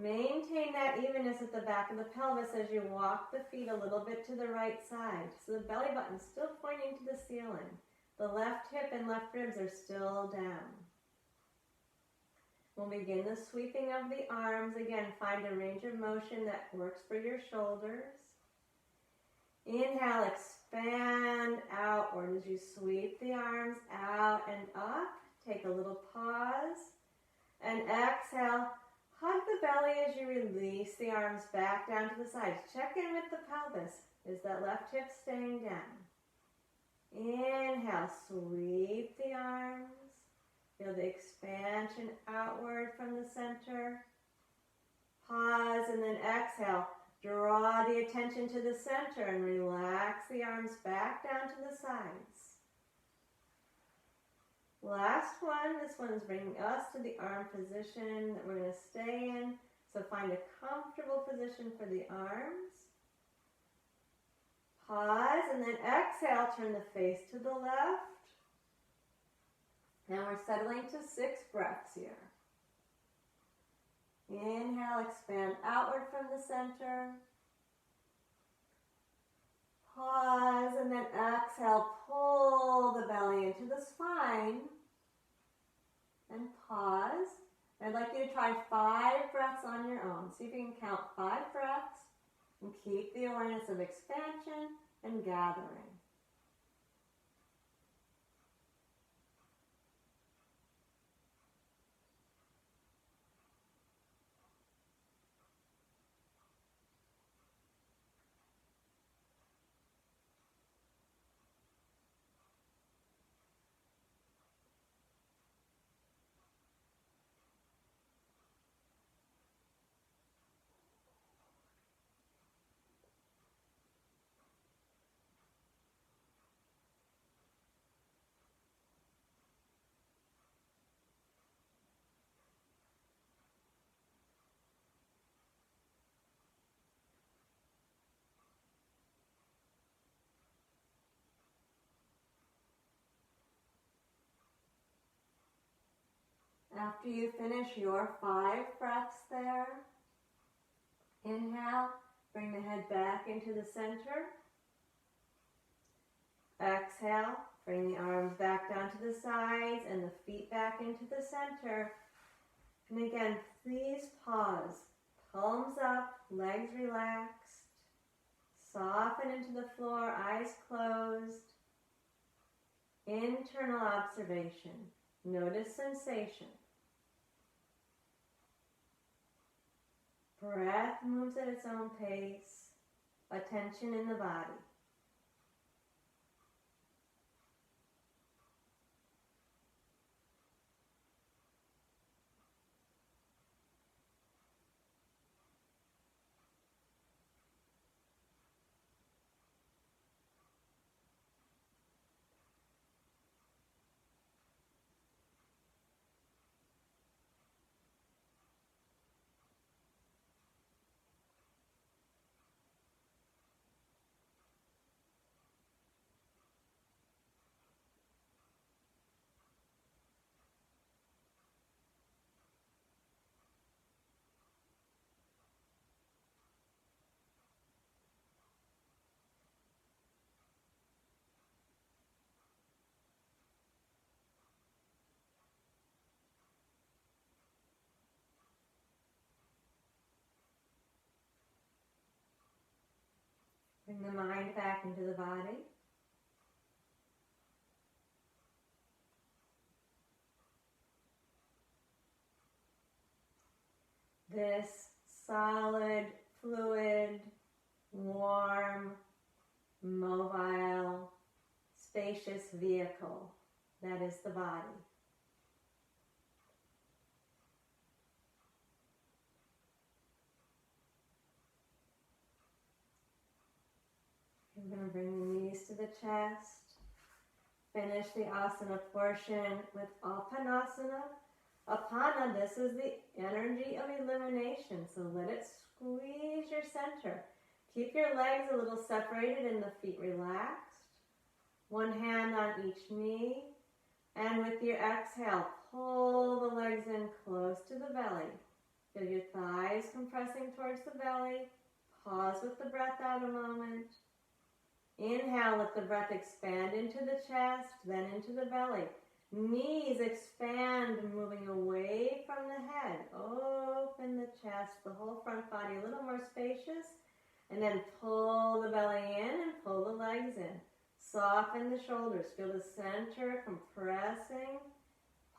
Maintain that evenness at the back of the pelvis as you walk the feet a little bit to the right side. So the belly button's still pointing to the ceiling. The left hip and left ribs are still down. We'll begin the sweeping of the arms. Again, find a range of motion that works for your shoulders. Inhale, expand outward as you sweep the arms out and up. Take a little pause. And exhale, hug the belly as you release the arms back down to the sides. Check in with the pelvis. Is that left hip staying down? Inhale, sweep the arms. Feel the expansion outward from the center. Pause and then exhale. Draw the attention to the center and relax the arms back down to the sides. Last one. This one is bringing us to the arm position that we're going to stay in. So find a comfortable position for the arms. Pause and then exhale. Turn the face to the left. Now we're settling to 6 breaths here. Inhale, expand outward from the center. Pause and then exhale, pull the belly into the spine. And pause. I'd like you to try 5 breaths on your own. See if you can count 5 breaths and keep the awareness of expansion and gathering. After you finish your 5 breaths there, inhale, bring the head back into the center. Exhale, bring the arms back down to the sides and the feet back into the center. And again, please pause. Palms up, legs relaxed. Soften into the floor, eyes closed. Internal observation. Notice sensation. Breath moves at its own pace. Attention in the body. Bring the mind back into the body. This solid, fluid, warm, mobile, spacious vehicle that is the body. We're going to bring the knees to the chest. Finish the asana portion with Apanasana. Apana, this is the energy of elimination, so let it squeeze your center. Keep your legs a little separated and the feet relaxed. One hand on each knee. And with your exhale, pull the legs in close to the belly. Feel your thighs compressing towards the belly. Pause with the breath out a moment. Inhale, let the breath expand into the chest, then into the belly. Knees expand, moving away from the head. Open the chest, the whole front body a little more spacious. And then pull the belly in and pull the legs in. Soften the shoulders. Feel the center compressing.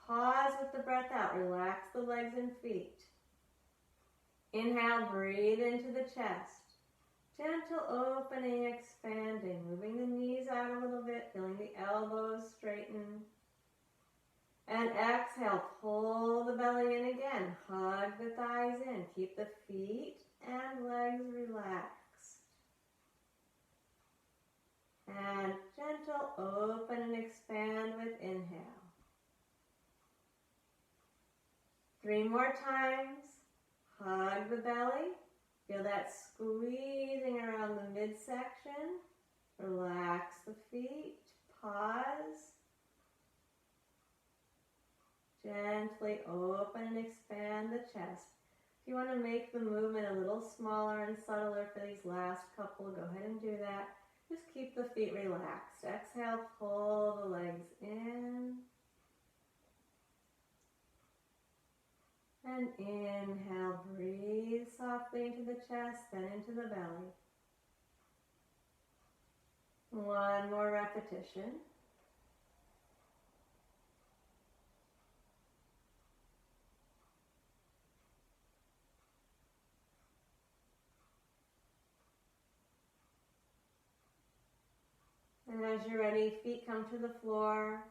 Pause with the breath out. Relax the legs and feet. Inhale, breathe into the chest. Gentle opening, expanding. Moving the knees out a little bit. Feeling the elbows straighten. And exhale, pull the belly in again. Hug the thighs in. Keep the feet and legs relaxed. And gentle open and expand with inhale. 3 more times. Hug the belly. Feel that squeezing around the midsection. Relax the feet. Pause. Gently open and expand the chest. If you want to make the movement a little smaller and subtler for these last couple, go ahead and do that. Just keep the feet relaxed. Exhale, pull the legs in. And inhale, breathe softly into the chest, then into the belly. 1 more repetition. And as you're ready, feet come to the floor.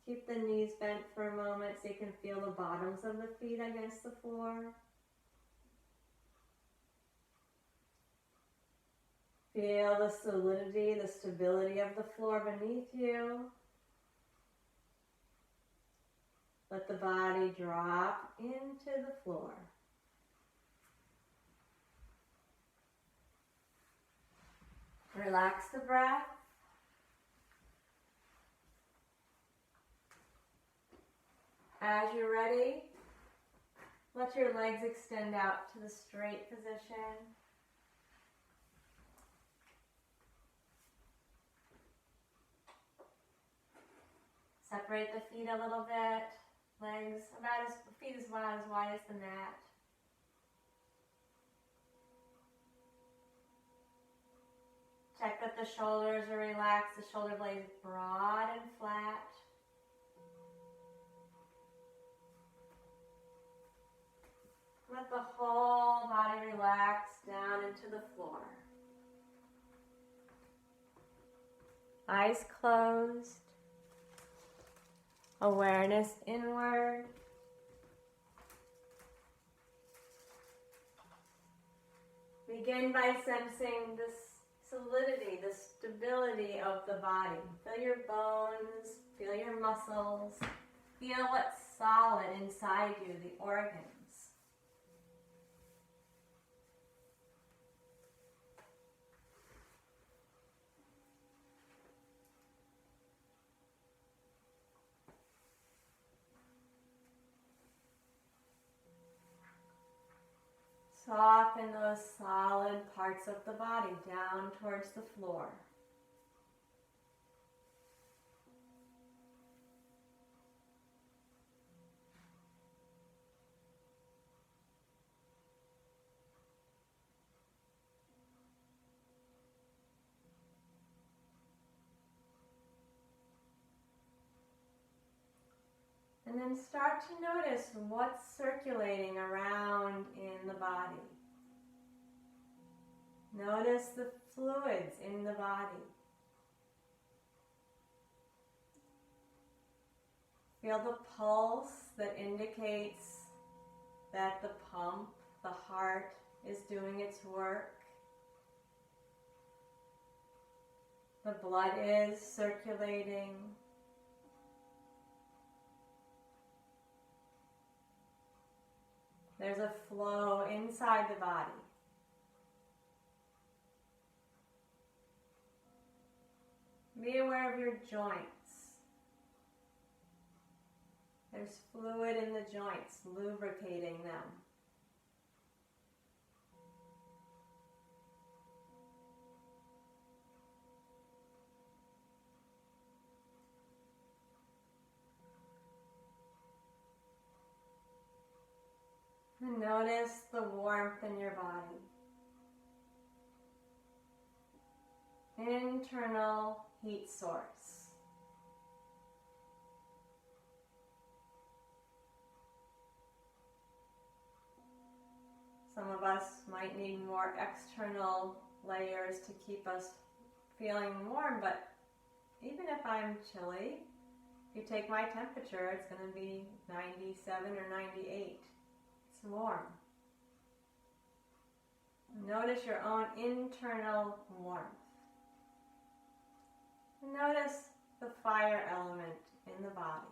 Keep the knees bent for a moment so you can feel the bottoms of the feet against the floor. Feel the solidity, the stability of the floor beneath you. Let the body drop into the floor. Relax the breath. As you're ready, let your legs extend out to the straight position. Separate the feet a little bit. Legs feet about as wide as the mat. Check that the shoulders are relaxed, the shoulder blades broad and flat. Let the whole body relax down into the floor. Eyes closed. Awareness inward. Begin by sensing the solidity, the stability of the body. Feel your bones, feel your muscles, feel what's solid inside you, the organs. Soften those solid parts of the body down towards the floor. And then start to notice what's circulating around in the body. Notice the fluids in the body. Feel the pulse that indicates that the pump, the heart, is doing its work. The blood is circulating. There's a flow inside the body. Be aware of your joints. There's fluid in the joints, lubricating them. And notice the warmth in your body. Internal heat source. Some of us might need more external layers to keep us feeling warm, but even if I'm chilly, if you take my temperature, it's going to be 97 or 98. It's warm. Notice your own internal warmth. Notice the fire element in the body.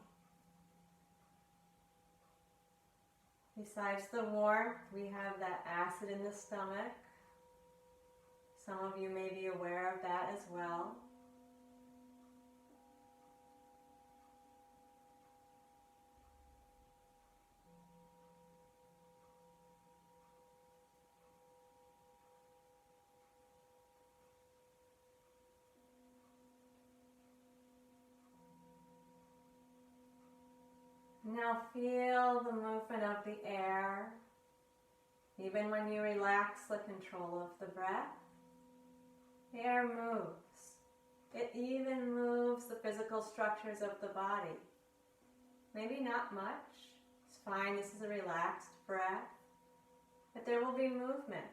Besides the warmth, we have that acid in the stomach. Some of you may be aware of that as well. Now feel the movement of the air, even when you relax the control of the breath. The air moves. It even moves the physical structures of the body. Maybe not much. It's fine, this is a relaxed breath. But there will be movement.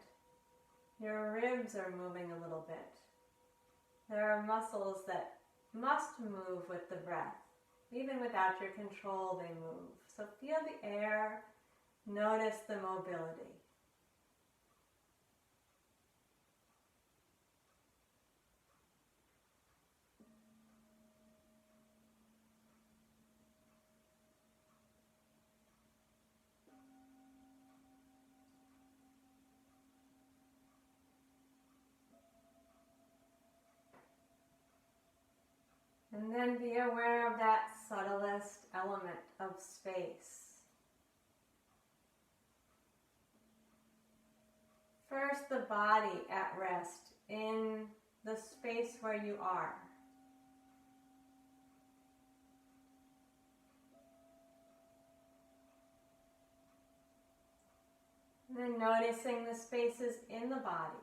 Your ribs are moving a little bit. There are muscles that must move with the breath. Even without your control, they move. So feel the air, notice the mobility. And then be aware of that subtlest element of space. First, the body at rest in the space where you are. And then noticing the spaces in the body.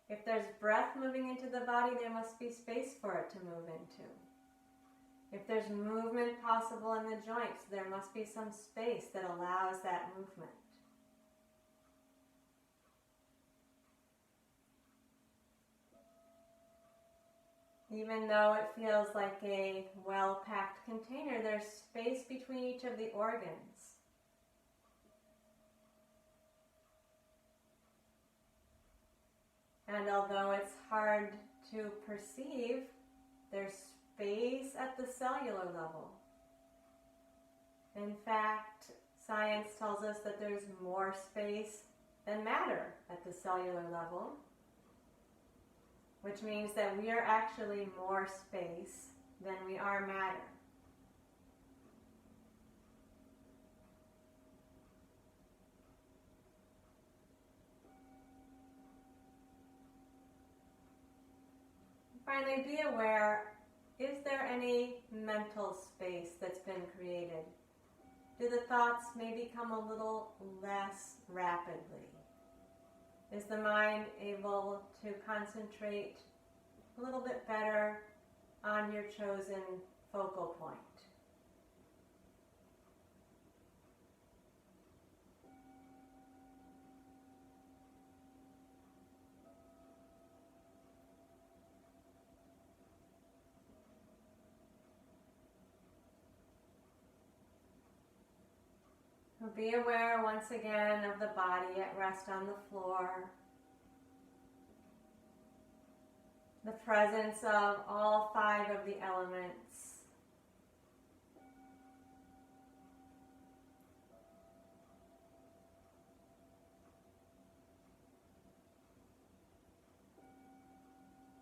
If there's breath moving into the body, there must be space for it to move into. If there's movement possible in the joints, there must be some space that allows that movement. Even though it feels like a well-packed container, there's space between each of the organs. And although it's hard to perceive, there's space at the cellular level. In fact, science tells us that there's more space than matter at the cellular level, which means that we are actually more space than we are matter. Finally, be aware, is there any mental space that's been created? Do the thoughts maybe come a little less rapidly? Is the mind able to concentrate a little bit better on your chosen focal point? Be aware once again of the body at rest on the floor. The presence of all 5 of the elements.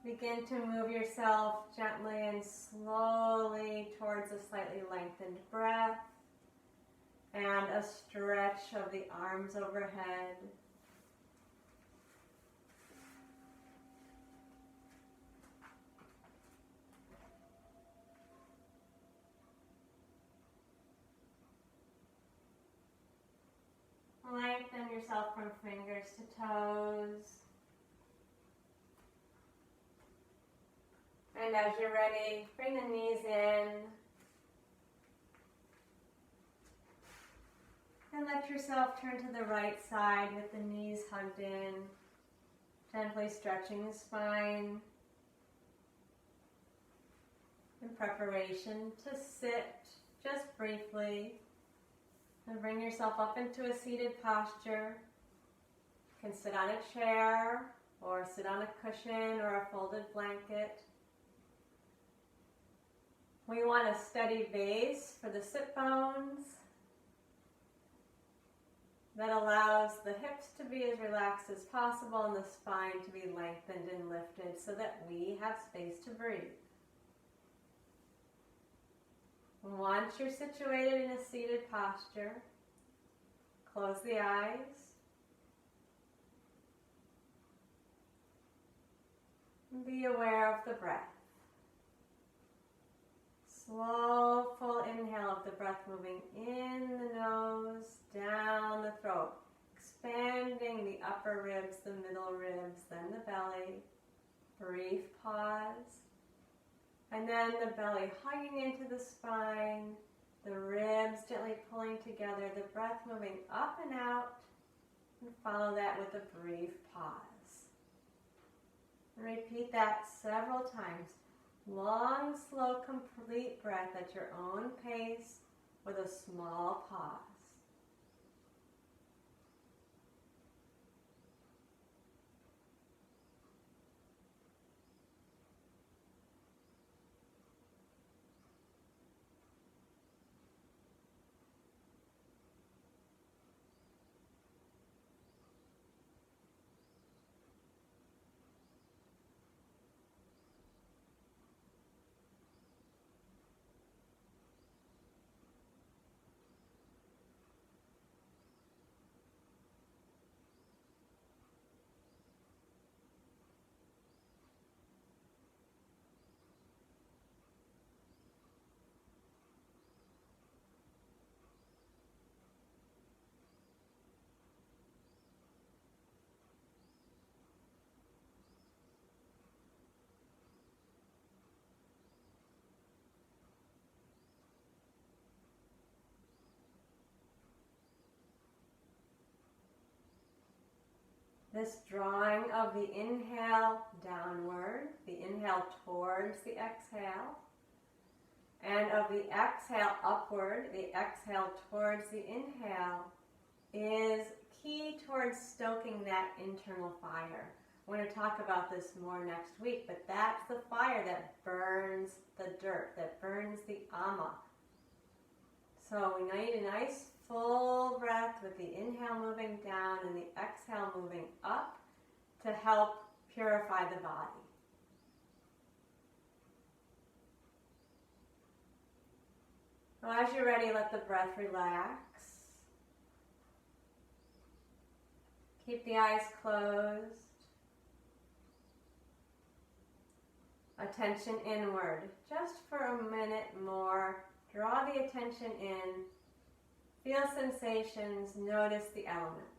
Begin to move yourself gently and slowly towards a slightly lengthened breath. And a stretch of the arms overhead. yourself from fingers to toes. And as you're ready, bring the knees in. And let yourself turn to the right side with the knees hugged in, gently stretching the spine in preparation to sit just briefly and bring yourself up into a seated posture. You can sit on a chair or sit on a cushion or a folded blanket. We want a steady base for the sit bones that allows the hips to be as relaxed as possible and the spine to be lengthened and lifted so that we have space to breathe. Once you're situated in a seated posture, close the eyes and be aware of the breath. Slow, full inhale of the breath moving in the nose, down the throat, expanding the upper ribs, the middle ribs, then the belly. Brief pause. And then the belly hugging into the spine, the ribs gently pulling together, the breath moving up and out, and follow that with a brief pause. And repeat that several times. Long, slow, complete breath at your own pace with a small pause. This drawing of the inhale downward, the inhale towards the exhale, and of the exhale upward, the exhale towards the inhale, is key towards stoking that internal fire. We're going to talk about this more next week, but that's the fire that burns the dirt, that burns the ama. So we need a nice full breath with the inhale moving down and the exhale moving up to help purify the body. So as you're ready, let the breath relax. Keep the eyes closed. Attention inward. Just for a minute more, draw the attention in. Feel sensations, notice the elements.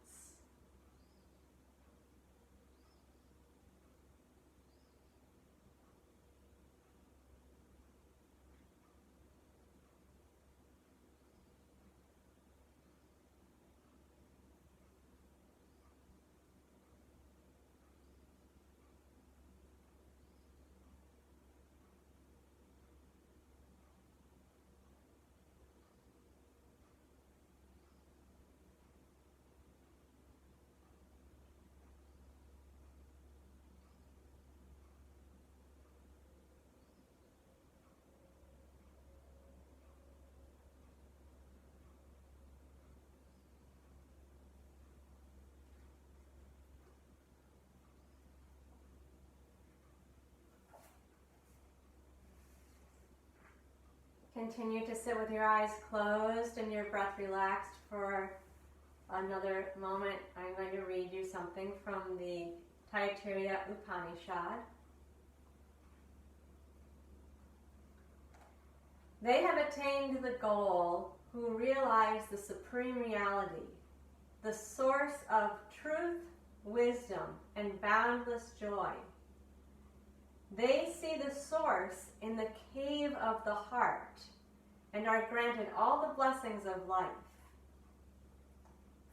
Continue to sit with your eyes closed and your breath relaxed for another moment. I'm going to read you something from the Taittiriya Upanishad. They have attained the goal who realize the supreme reality, the source of truth, wisdom, and boundless joy. They see the source in the cave of the heart and are granted all the blessings of life.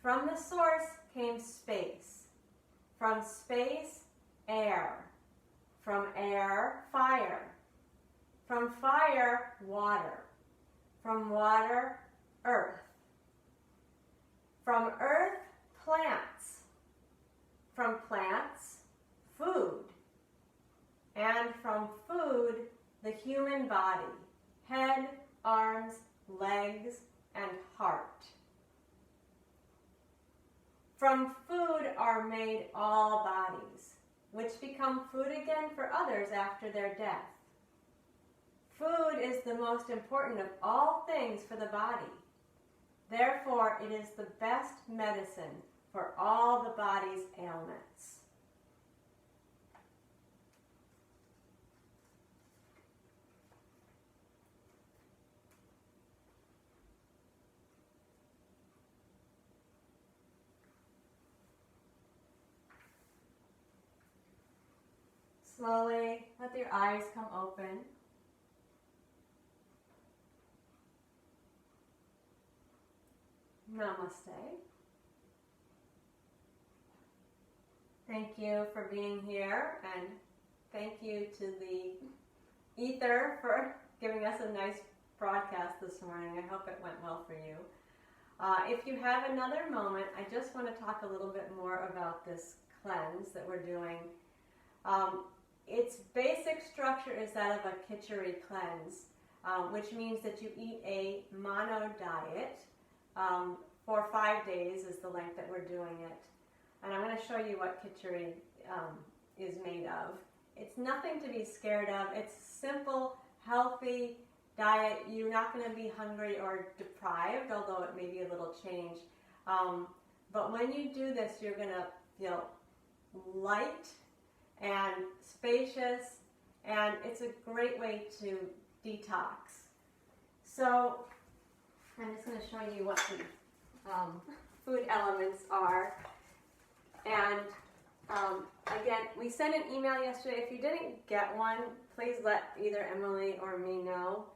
From the source came space. From space, air. From air, fire. From fire, water. From water, earth. From earth, plants. From plants, food. And from food, the human body, head, arms, legs, and heart. From food are made all bodies, which become food again for others after their death. Food is the most important of all things for the body. Therefore, it is the best medicine for all the body's ailments. Slowly let your eyes come open. Namaste. Thank you for being here, and thank you to the ether for giving us a nice broadcast this morning. I hope it went well for you. If you have another moment, I just want to talk a little bit more about this cleanse that we're doing. Its basic structure is that of a khichdi cleanse, which means that you eat a mono diet for 5 days is the length that we're doing it. And I'm going to show you what khichdi is made of. It's nothing to be scared of. It's simple, healthy diet. You're not going to be hungry or deprived, although it may be a little change. But when you do this, you're going to feel light and spacious, and it's a great way to detox. So I'm just going to show you what the food elements are. And again, we sent an email yesterday. If you didn't get one, please let either Emily or me know.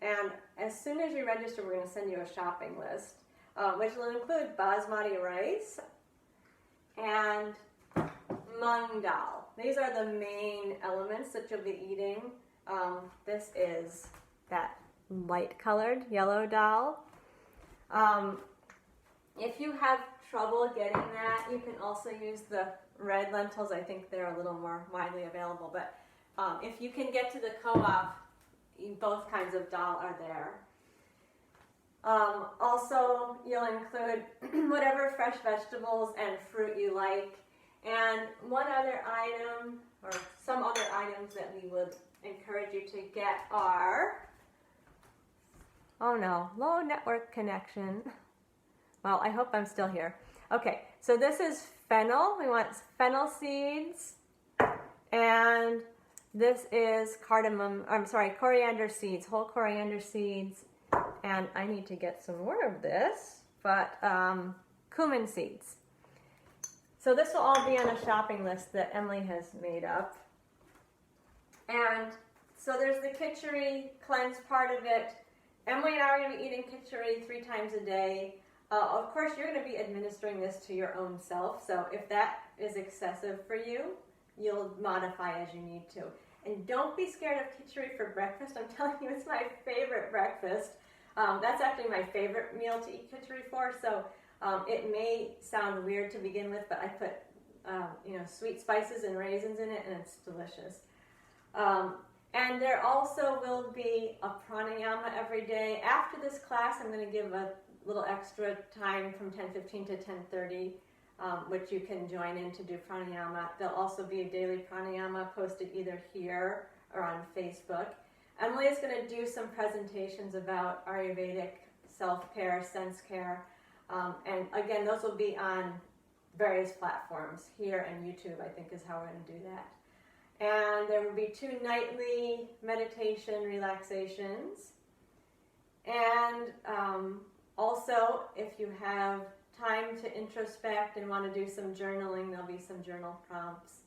And as soon as you register, we're going to send you a shopping list, which will include basmati rice and mung dal. These are the main elements that you'll be eating. This is that light-colored yellow dal. If you have trouble getting that, you can also use the red lentils. I think they're a little more widely available. But if you can get to the co-op, both kinds of dal are there. Also, you'll include whatever fresh vegetables and fruit you like. And one other item, or some other items that we would encourage you to get are, oh no, low network connection. Well, I hope I'm still here. Okay, so this is fennel. We want fennel seeds. And this is coriander seeds, whole coriander seeds. And I need to get some more of this, but cumin seeds. So this will all be on a shopping list that Emily has made up. And so there's the khichdi cleanse part of it. Emily and I are going to be eating khichdi 3 times a day. Of course, you're going to be administering this to your own self. So if that is excessive for you, you'll modify as you need to. And don't be scared of khichdi for breakfast. I'm telling you, it's my favorite breakfast. That's actually my favorite meal to eat khichdi for. So it may sound weird to begin with, but I put sweet spices and raisins in it, and it's delicious. And there also will be a pranayama every day. After this class, I'm going to give a little extra time from 10:15 to 10:30, which you can join in to do pranayama. There'll also be a daily pranayama posted either here or on Facebook. Emily is going to do some presentations about Ayurvedic self-care, sense care, and again, those will be on various platforms. Here and YouTube, I think, is how we're going to do that. And there will be 2 nightly meditation relaxations. And also, if you have time to introspect and want to do some journaling, there'll be some journal prompts.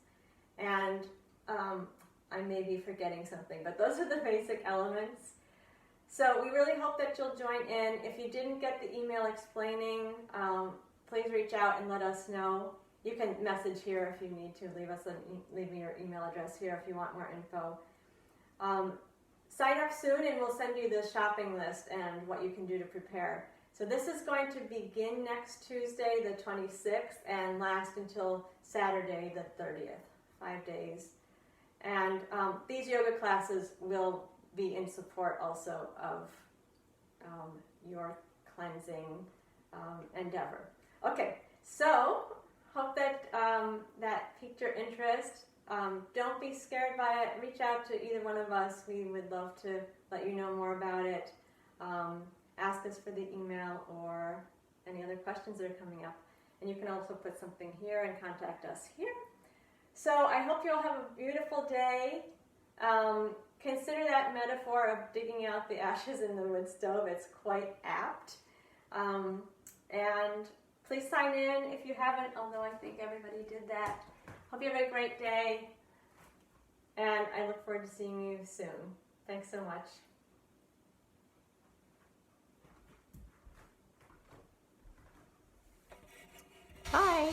And I may be forgetting something, but those are the basic elements. So we really hope that you'll join in. If you didn't get the email explaining, please reach out and let us know. You can message here if you need to. Leave me your email address here if you want more info. Sign up soon and we'll send you the shopping list and what you can do to prepare. So this is going to begin next Tuesday, the 26th, and last until Saturday, the 30th, 5 days. And these yoga classes will be in support also of your cleansing endeavor. Okay, so hope that that piqued your interest. Don't be scared by it. Reach out to either one of us. We would love to let you know more about it. Ask us for the email or any other questions that are coming up. And you can also put something here and contact us here. So I hope you'll have a beautiful day. Consider that metaphor of digging out the ashes in the wood stove. It's quite apt. And please sign in if you haven't, although I think everybody did that. Hope you have a great day. And I look forward to seeing you soon. Thanks so much. Bye.